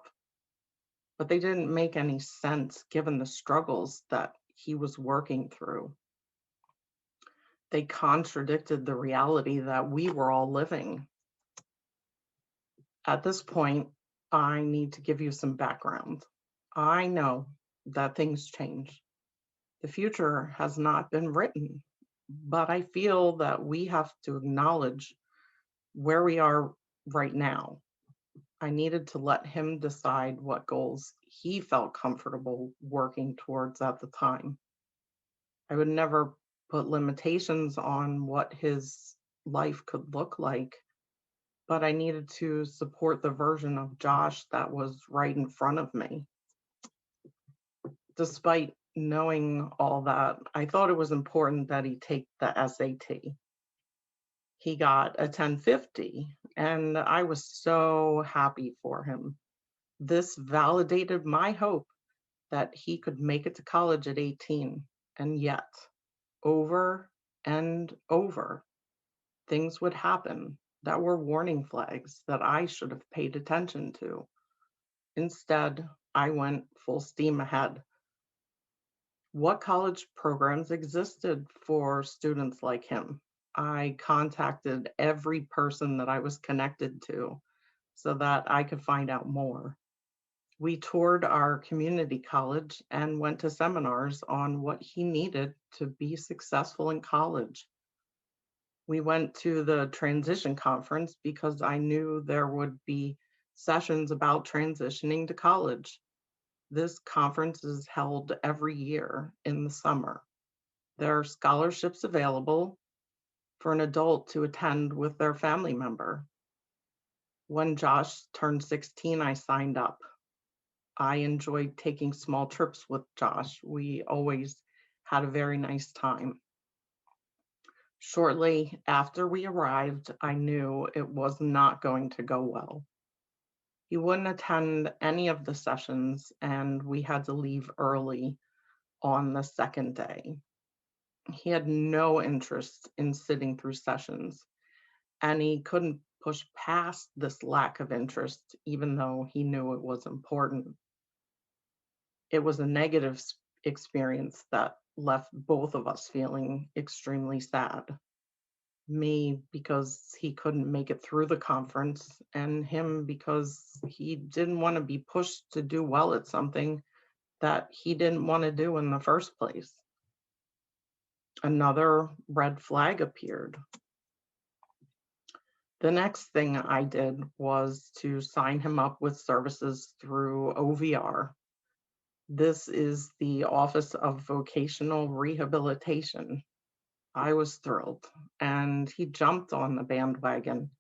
but they didn't make any sense given the struggles that he was working through. They contradicted the reality that we were all living. At this point, I need to give you some background. I know that things change. The future has not been written, but I feel that we have to acknowledge where we are right now. I needed to let him decide what goals he felt comfortable working towards at the time. I would never put limitations on what his life could look like, but I needed to support the version of Josh that was right in front of me. Despite knowing all that, I thought it was important that he take the SAT. He got a 1050, and I was so happy for him. This validated my hope that he could make it to college at 18, and yet, over and over, things would happen that were warning flags that I should have paid attention to. Instead, I went full steam ahead. What college programs existed for students like him? I contacted every person that I was connected to so that I could find out more. We toured our community college and went to seminars on what he needed to be successful in college. We went to the transition conference because I knew there would be sessions about transitioning to college. This conference is held every year in the summer. There are scholarships available for an adult to attend with their family member. When Josh turned 16, I signed up. I enjoyed taking small trips with Josh. We always had a very nice time. Shortly after we arrived, I knew it was not going to go well. He wouldn't attend any of the sessions, and we had to leave early on the second day. He had no interest in sitting through sessions, and he couldn't push past this lack of interest, even though he knew it was important. It was a negative experience that left both of us feeling extremely sad. Me because he couldn't make it through the conference, and him because he didn't want to be pushed to do well at something that he didn't want to do in the first place. Another red flag appeared. The next thing I did was to sign him up with services through OVR. This is the Office of Vocational Rehabilitation. I was thrilled, and he jumped on the bandwagon.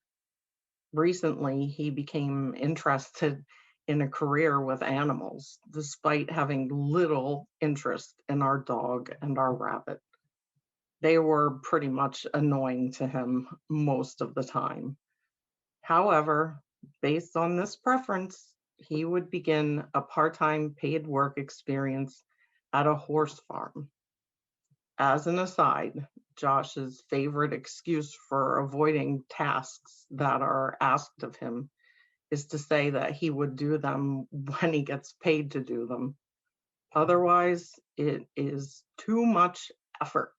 Recently, he became interested in a career with animals, despite having little interest in our dog and our rabbit. They were pretty much annoying to him most of the time. However, based on this preference, he would begin a part-time paid work experience at a horse farm. As an aside, Josh's favorite excuse for avoiding tasks that are asked of him is to say that he would do them when he gets paid to do them. Otherwise, it is too much effort.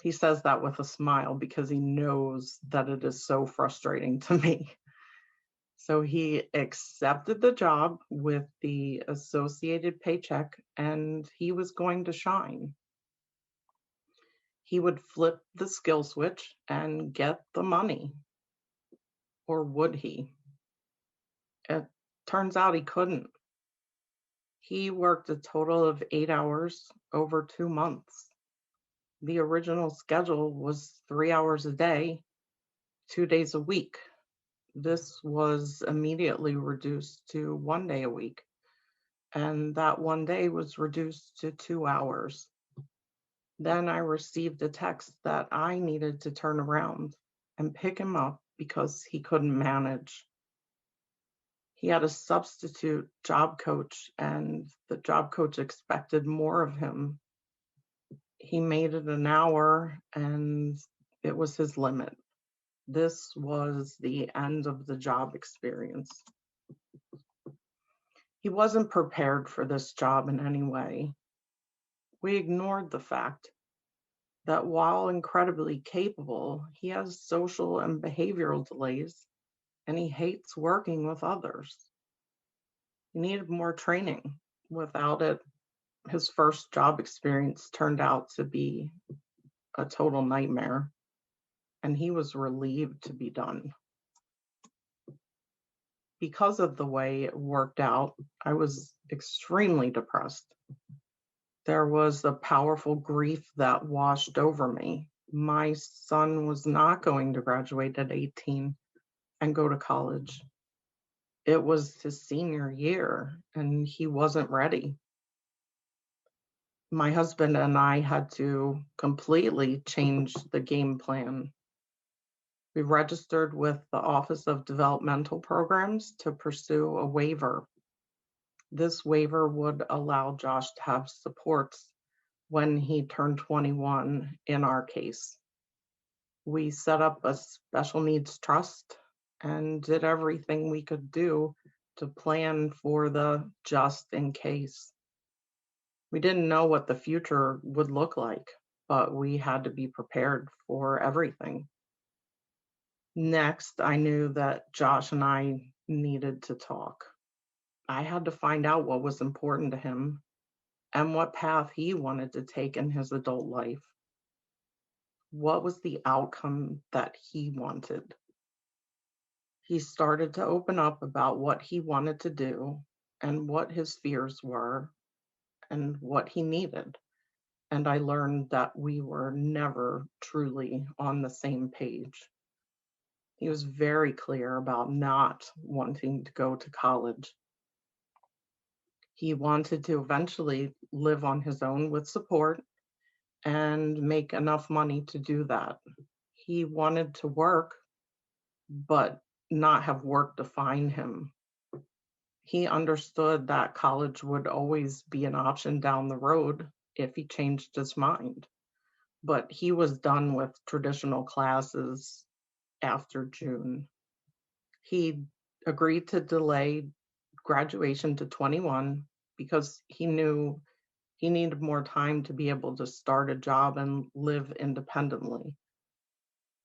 He says that with a smile because he knows that it is so frustrating to me. So he accepted the job with the associated paycheck, and he was going to shine. He would flip the skill switch and get the money. Or would he? It turns out he couldn't. He worked a total of 8 hours over 2 months. The original schedule was 3 hours a day, 2 days a week. This was immediately reduced to 1 day a week, and that 1 day was reduced to 2 hours. Then I received a text that I needed to turn around and pick him up because he couldn't manage. He had a substitute job coach, and the job coach expected more of him. He made it an hour, and it was his limit. This was the end of the job experience. He wasn't prepared for this job in any way. We ignored the fact that while incredibly capable, he has social and behavioral delays, and he hates working with others. He needed more training. Without it, his first job experience turned out to be a total nightmare, and he was relieved to be done. Because of the way it worked out, I was extremely depressed. There was a powerful grief that washed over me. My son was not going to graduate at 18 and go to college. It was his senior year, and he wasn't ready. My husband and I had to completely change the game plan. We registered with the Office of Developmental Programs to pursue a waiver. This waiver would allow Josh to have supports when he turned 21 in our case. We set up a special needs trust and did everything we could do to plan for the just in case. We didn't know what the future would look like, but we had to be prepared for everything. Next, I knew that Josh and I needed to talk. I had to find out what was important to him and what path he wanted to take in his adult life. What was the outcome that he wanted? He started to open up about what he wanted to do and what his fears were and what he needed. And I learned that we were never truly on the same page. He was very clear about not wanting to go to college. He wanted to eventually live on his own with support and make enough money to do that. He wanted to work, but not have work define him. He understood that college would always be an option down the road if he changed his mind. But he was done with traditional classes after June. He agreed to delay graduation to 21 because he knew he needed more time to be able to start a job and live independently.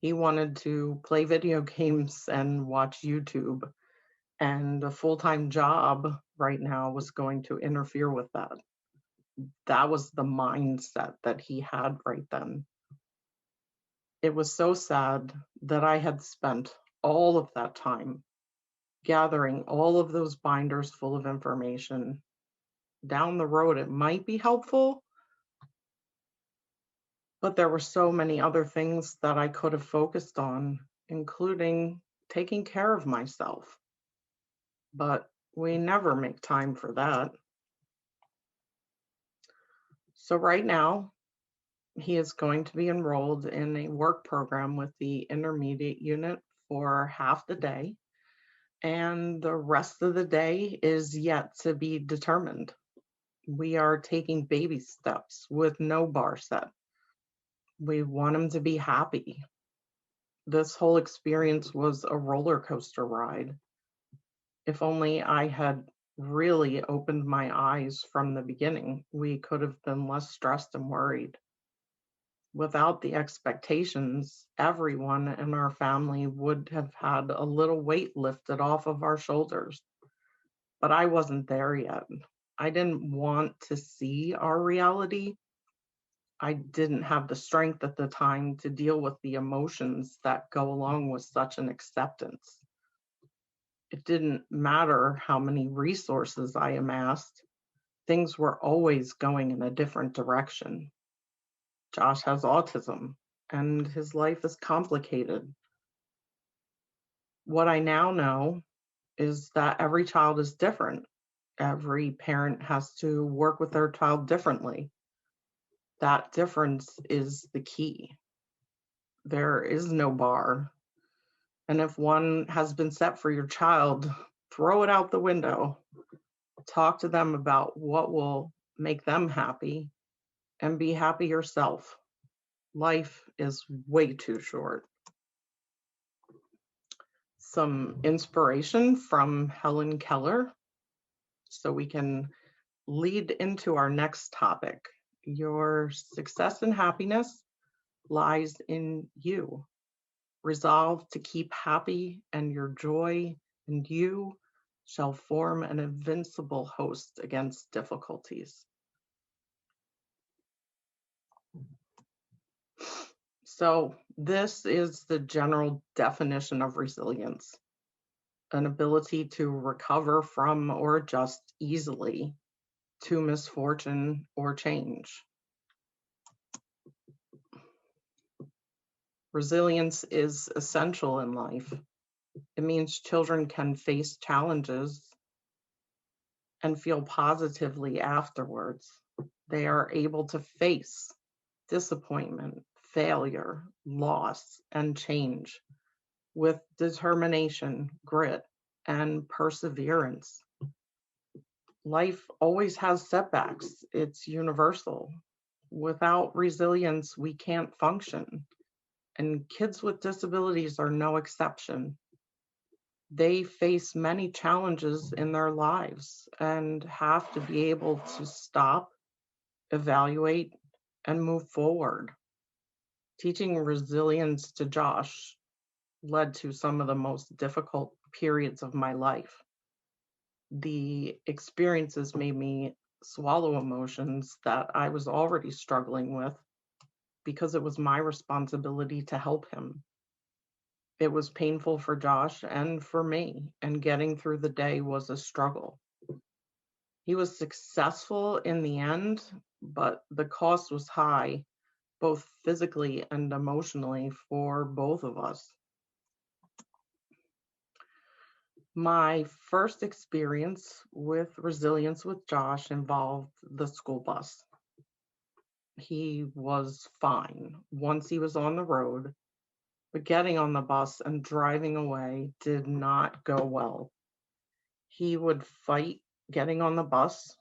He wanted to play video games and watch YouTube, and a full-time job right now was going to interfere with that. That was the mindset that he had right then. It was so sad that I had spent all of that time gathering all of those binders full of information. Down the road, it might be helpful, But there were so many other things that I could have focused on, including taking care of myself. But we never make time for that. So right now, he is going to be enrolled in a work program with the intermediate unit for half the day, and the rest of the day is yet to be determined. We are taking baby steps with no bar set. We want him to be happy. This whole experience was a roller coaster ride. If only I had really opened my eyes from the beginning, we could have been less stressed and worried. Without the expectations, everyone in our family would have had a little weight lifted off of our shoulders. But I wasn't there yet. I didn't want to see our reality. I didn't have the strength at the time to deal with the emotions that go along with such an acceptance. It didn't matter how many resources I amassed, things were always going in a different direction. Josh has autism, and his life is complicated. What I now know is that every child is different. Every parent has to work with their child differently. That difference is the key. There is no bar. And if one has been set for your child, throw it out the window. Talk to them about what will make them happy and be happy yourself. Life is way too short. Some inspiration from Helen Keller so we can lead into our next topic. Your success and happiness lies in you. Resolve to keep happy, and your joy and you shall form an invincible host against difficulties. So this is the general definition of resilience: an ability to recover from or adjust easily to misfortune or change. Resilience is essential in life. It means children can face challenges and feel positively afterwards. They are able to face disappointment, failure, loss, and change with determination, grit, and perseverance. Life always has setbacks. It's universal. Without resilience, we can't function. And kids with disabilities are no exception. They face many challenges in their lives and have to be able to stop, evaluate, and move forward. Teaching resilience to Josh led to some of the most difficult periods of my life. The experiences made me swallow emotions that I was already struggling with because it was my responsibility to help him. It was painful for Josh and for me, and getting through the day was a struggle. He was successful in the end, but the cost was high, both physically and emotionally, for both of us. My first experience with resilience with Josh involved the school bus. He was fine once he was on the road, but getting on the bus and driving away did not go well. He would fight getting on the bus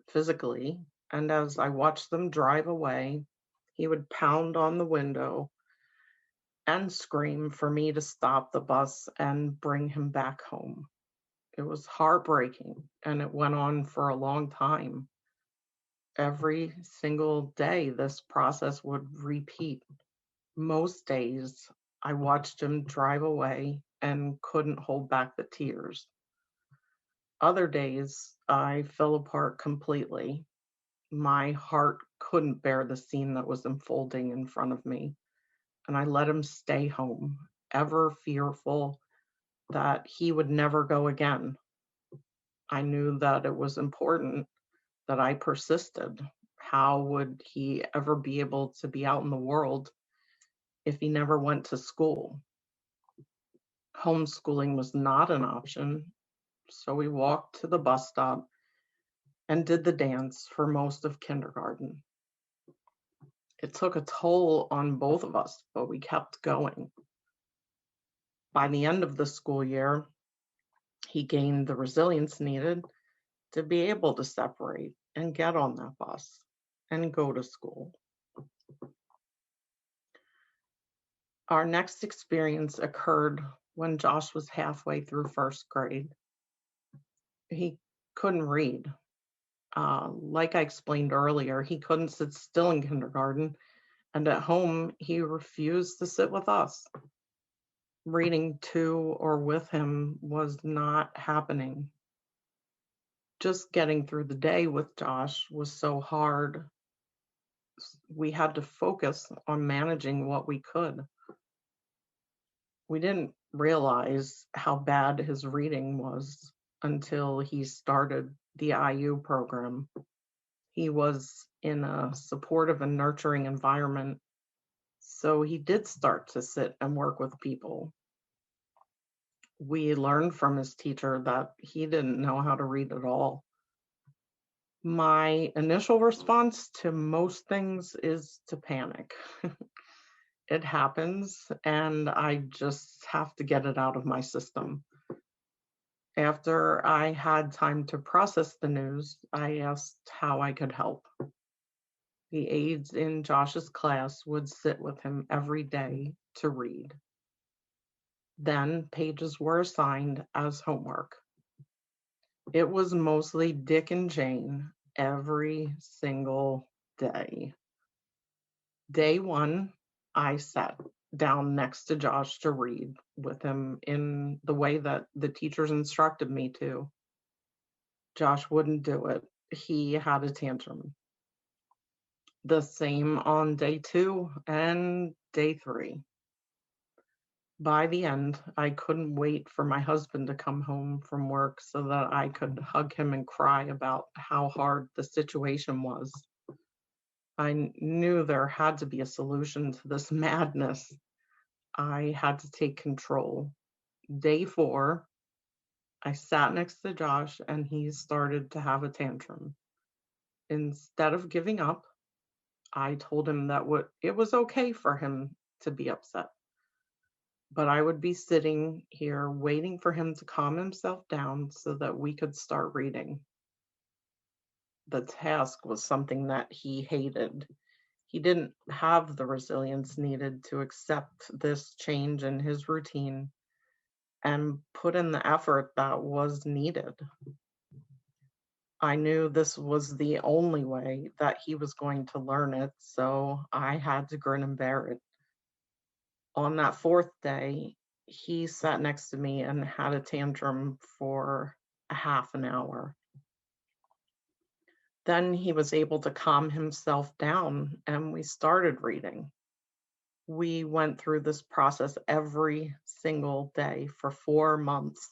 physically, and as I watched them drive away, he would pound on the window and scream for me to stop the bus and bring him back home. It was heartbreaking, and it went on for a long time. Every single day, this process would repeat. Most days, I watched him drive away and couldn't hold back the tears. Other days, I fell apart completely. My heart couldn't bear the scene that was unfolding in front of me, and I let him stay home, ever fearful that he would never go again. I knew that it was important that I persisted. how would he ever be able to be out in the world if he never went to school? Homeschooling was not an option, so we walked to the bus stop and did the dance for most of kindergarten. It took a toll on both of us, but we kept going. By the end of the school year, he gained the resilience needed to be able to separate and get on that bus and go to school. Our next experience occurred when Josh was halfway through first grade. He couldn't read. Like I explained earlier, he couldn't sit still in kindergarten, and at home, he refused to sit with us. Reading to or with him was not happening. Just getting through the day with Josh was so hard. We had to focus on managing what we could. We didn't realize how bad his reading was until he started the IU program. He was in a supportive and nurturing environment, so he did start to sit and work with people. We learned from his teacher that he didn't know how to read at all. My initial response to most things is to panic. It happens, and I just have to get it out of my system. After I had time to process the news, I asked how I could help. The aides in Josh's class would sit with him every day to read. Then pages were assigned as homework. It was mostly Dick and Jane every single day. Day one, I sat down next to Josh to read with him in the way that the teachers instructed me to. Josh wouldn't do it. He had a tantrum. The same on day two and day three. By the end, I couldn't wait for my husband to come home from work so that I could hug him and cry about how hard the situation was. I knew there had to be a solution to this madness. I had to take control. Day four, I sat next to Josh and he started to have a tantrum. Instead of giving up, I told him that it was okay for him to be upset, but I would be sitting here waiting for him to calm himself down so that we could start reading. The task was something that he hated. He didn't have the resilience needed to accept this change in his routine and put in the effort that was needed. I knew this was the only way that he was going to learn it, so I had to grin and bear it. On that fourth day, he sat next to me and had a tantrum for a half an hour. Then he was able to calm himself down and we started reading. We went through this process every single day for 4 months.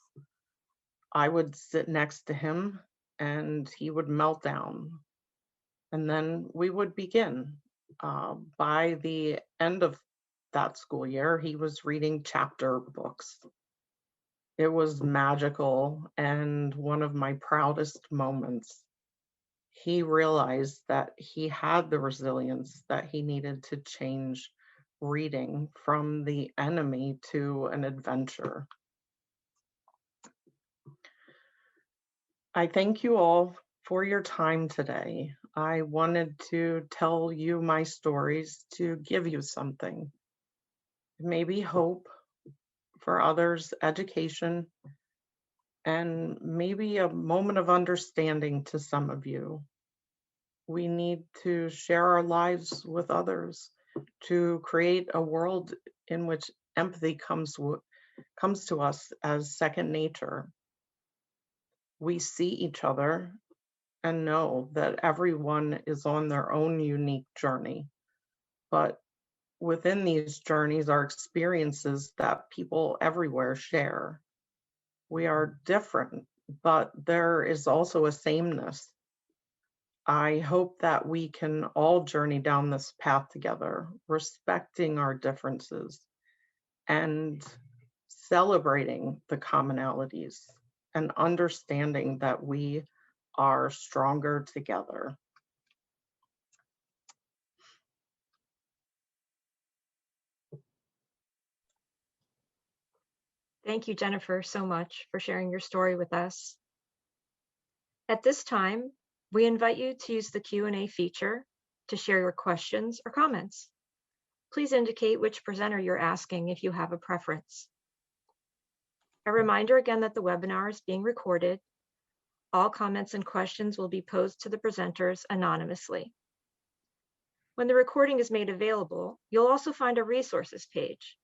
I would sit next to him and he would melt down. And then we would begin. By the end of that school year, he was reading chapter books. It was magical and one of my proudest moments. He realized that he had the resilience that he needed to change reading from the enemy to an adventure. I thank you all for your time today. I wanted to tell you my stories to give you something, maybe hope, for others, education, and maybe a moment of understanding to some of you. We need to share our lives with others to create a world in which empathy comes to us as second nature. We see each other and know that everyone is on their own unique journey. But within these journeys are experiences that people everywhere share. We are different, but there is also a sameness. I hope that we can all journey down this path together, respecting our differences and celebrating the commonalities and understanding that we are stronger together. Thank you, Jennifer, so much for sharing your story with us. At this time, we invite you to use the Q&A feature to share your questions or comments. Please indicate which presenter you're asking if you have a preference. A reminder again that the webinar is being recorded. All comments and questions will be posed to the presenters anonymously. When the recording is made available, you'll also find a resources page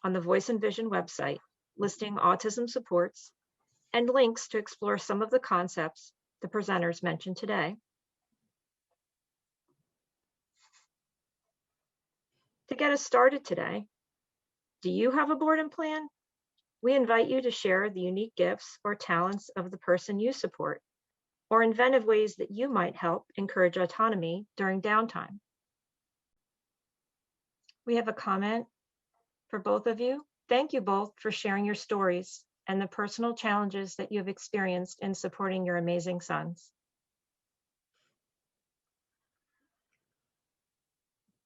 on the Voice and Vision website listing autism supports and links to explore some of the concepts the presenters mentioned today. To get us started today, do you have a board and plan? We invite you to share the unique gifts or talents of the person you support, or inventive ways that you might help encourage autonomy during downtime. We have a comment for both of you. Thank you both for sharing your stories and the personal challenges that you have experienced in supporting your amazing sons.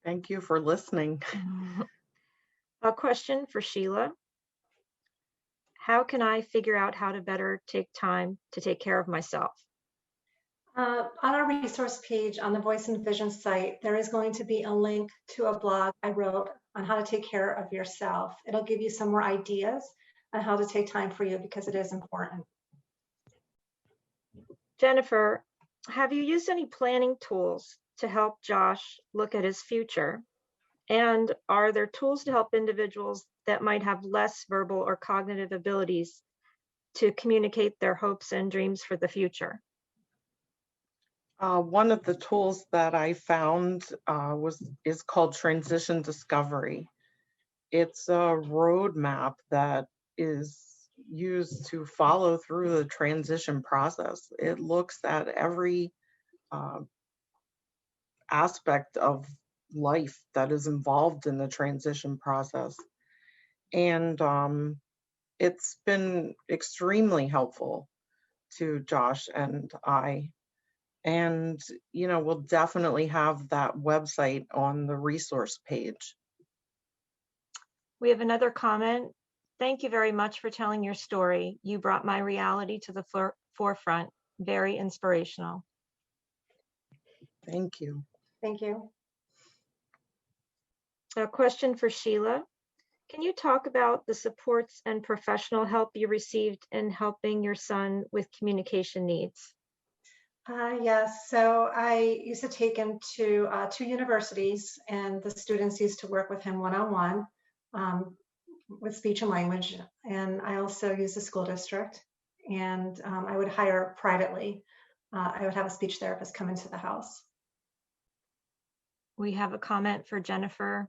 Thank you for listening. A question for Sheila. How can I figure out how to better take time to take care of myself? On our resource page on the Voice and Vision site, there is going to be a link to a blog I wrote on how to take care of yourself. It'll give you some more ideas on how to take time for you because it is important. Jennifer, have you used any planning tools to help Josh look at his future? And are there tools to help individuals that might have less verbal or cognitive abilities to communicate their hopes and dreams for the future? One of the tools that I found is called Transition Discovery. It's a roadmap that is used to follow through the transition process. It looks at every aspect of life that is involved in the transition process. And it's been extremely helpful to Josh and I. And, we'll definitely have that website on the resource page. We have another comment. Thank you very much for telling your story. You brought my reality to the forefront. Very inspirational. Thank you. Thank you. A question for Sheila. Can you talk about the supports and professional help you received in helping your son with communication needs? Yes, so I used to take him to 2 universities, and the students used to work with him one-on-one with speech and language. And I also used a school district, and I would hire privately. I would have a speech therapist come into the house. We have a comment for Jennifer.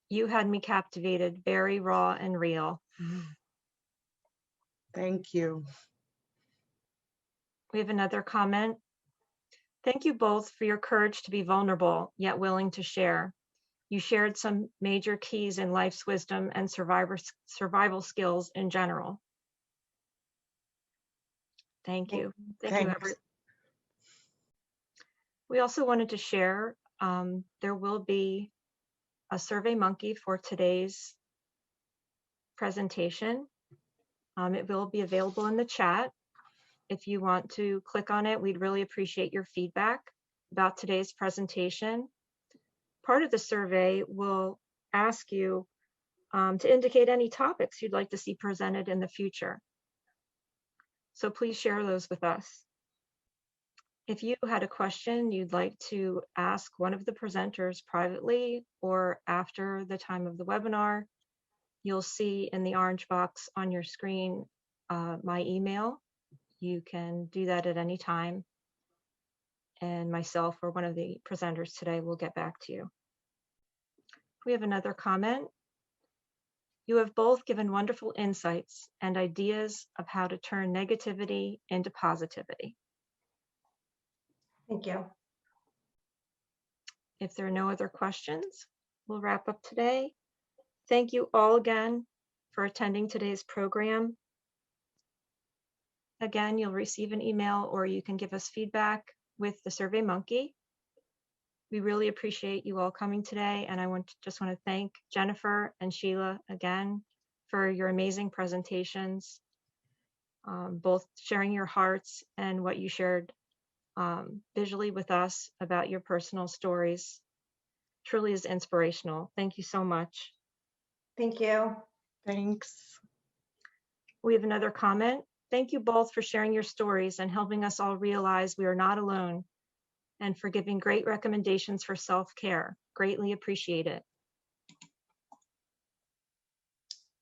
You had me captivated, very raw and real. Thank you. We have another comment. Thank you both for your courage to be vulnerable, yet willing to share. You shared some major keys in life's wisdom and survival skills in general. Thank you. Thank you, Everett. We also wanted to share, there will be a Survey Monkey for today's presentation. It will be available in the chat. If you want to click on it, we'd really appreciate your feedback about today's presentation. Part of the survey will ask you to indicate any topics you'd like to see presented in the future. So please share those with us. If you had a question you'd like to ask one of the presenters privately or after the time of the webinar, you'll see in the orange box on your screen my email. You can do that at any time, and myself or one of the presenters today will get back to you. We have another comment. You have both given wonderful insights and ideas of how to turn negativity into positivity. Thank you. If there are no other questions, we'll wrap up today. Thank you all again for attending today's program. Again, you'll receive an email or you can give us feedback with the SurveyMonkey. We really appreciate you all coming today, and I just want to thank Jennifer and Sheila again for your amazing presentations, both sharing your hearts and what you shared visually with us about your personal stories. Truly is inspirational. Thank you so much. Thank you. Thanks. We have another comment. Thank you both for sharing your stories and helping us all realize we are not alone, and for giving great recommendations for self-care. Greatly appreciate it.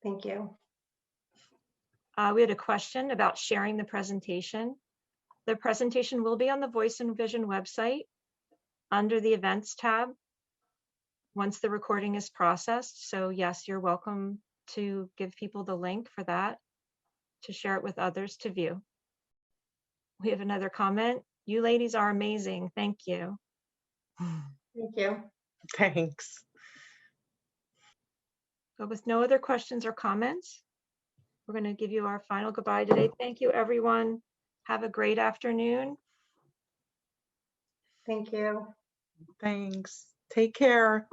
Thank you. We had a question about sharing the presentation. The presentation will be on the Voice and Vision website under the Events tab once the recording is processed. So yes, you're welcome to give people the link for that, to share it with others to view. We have another comment. You ladies are amazing. Thank you. Thank you. Thanks. But with no other questions or comments, we're going to give you our final goodbye today. Thank you, everyone. Have a great afternoon. Thank you. Thanks. Take care.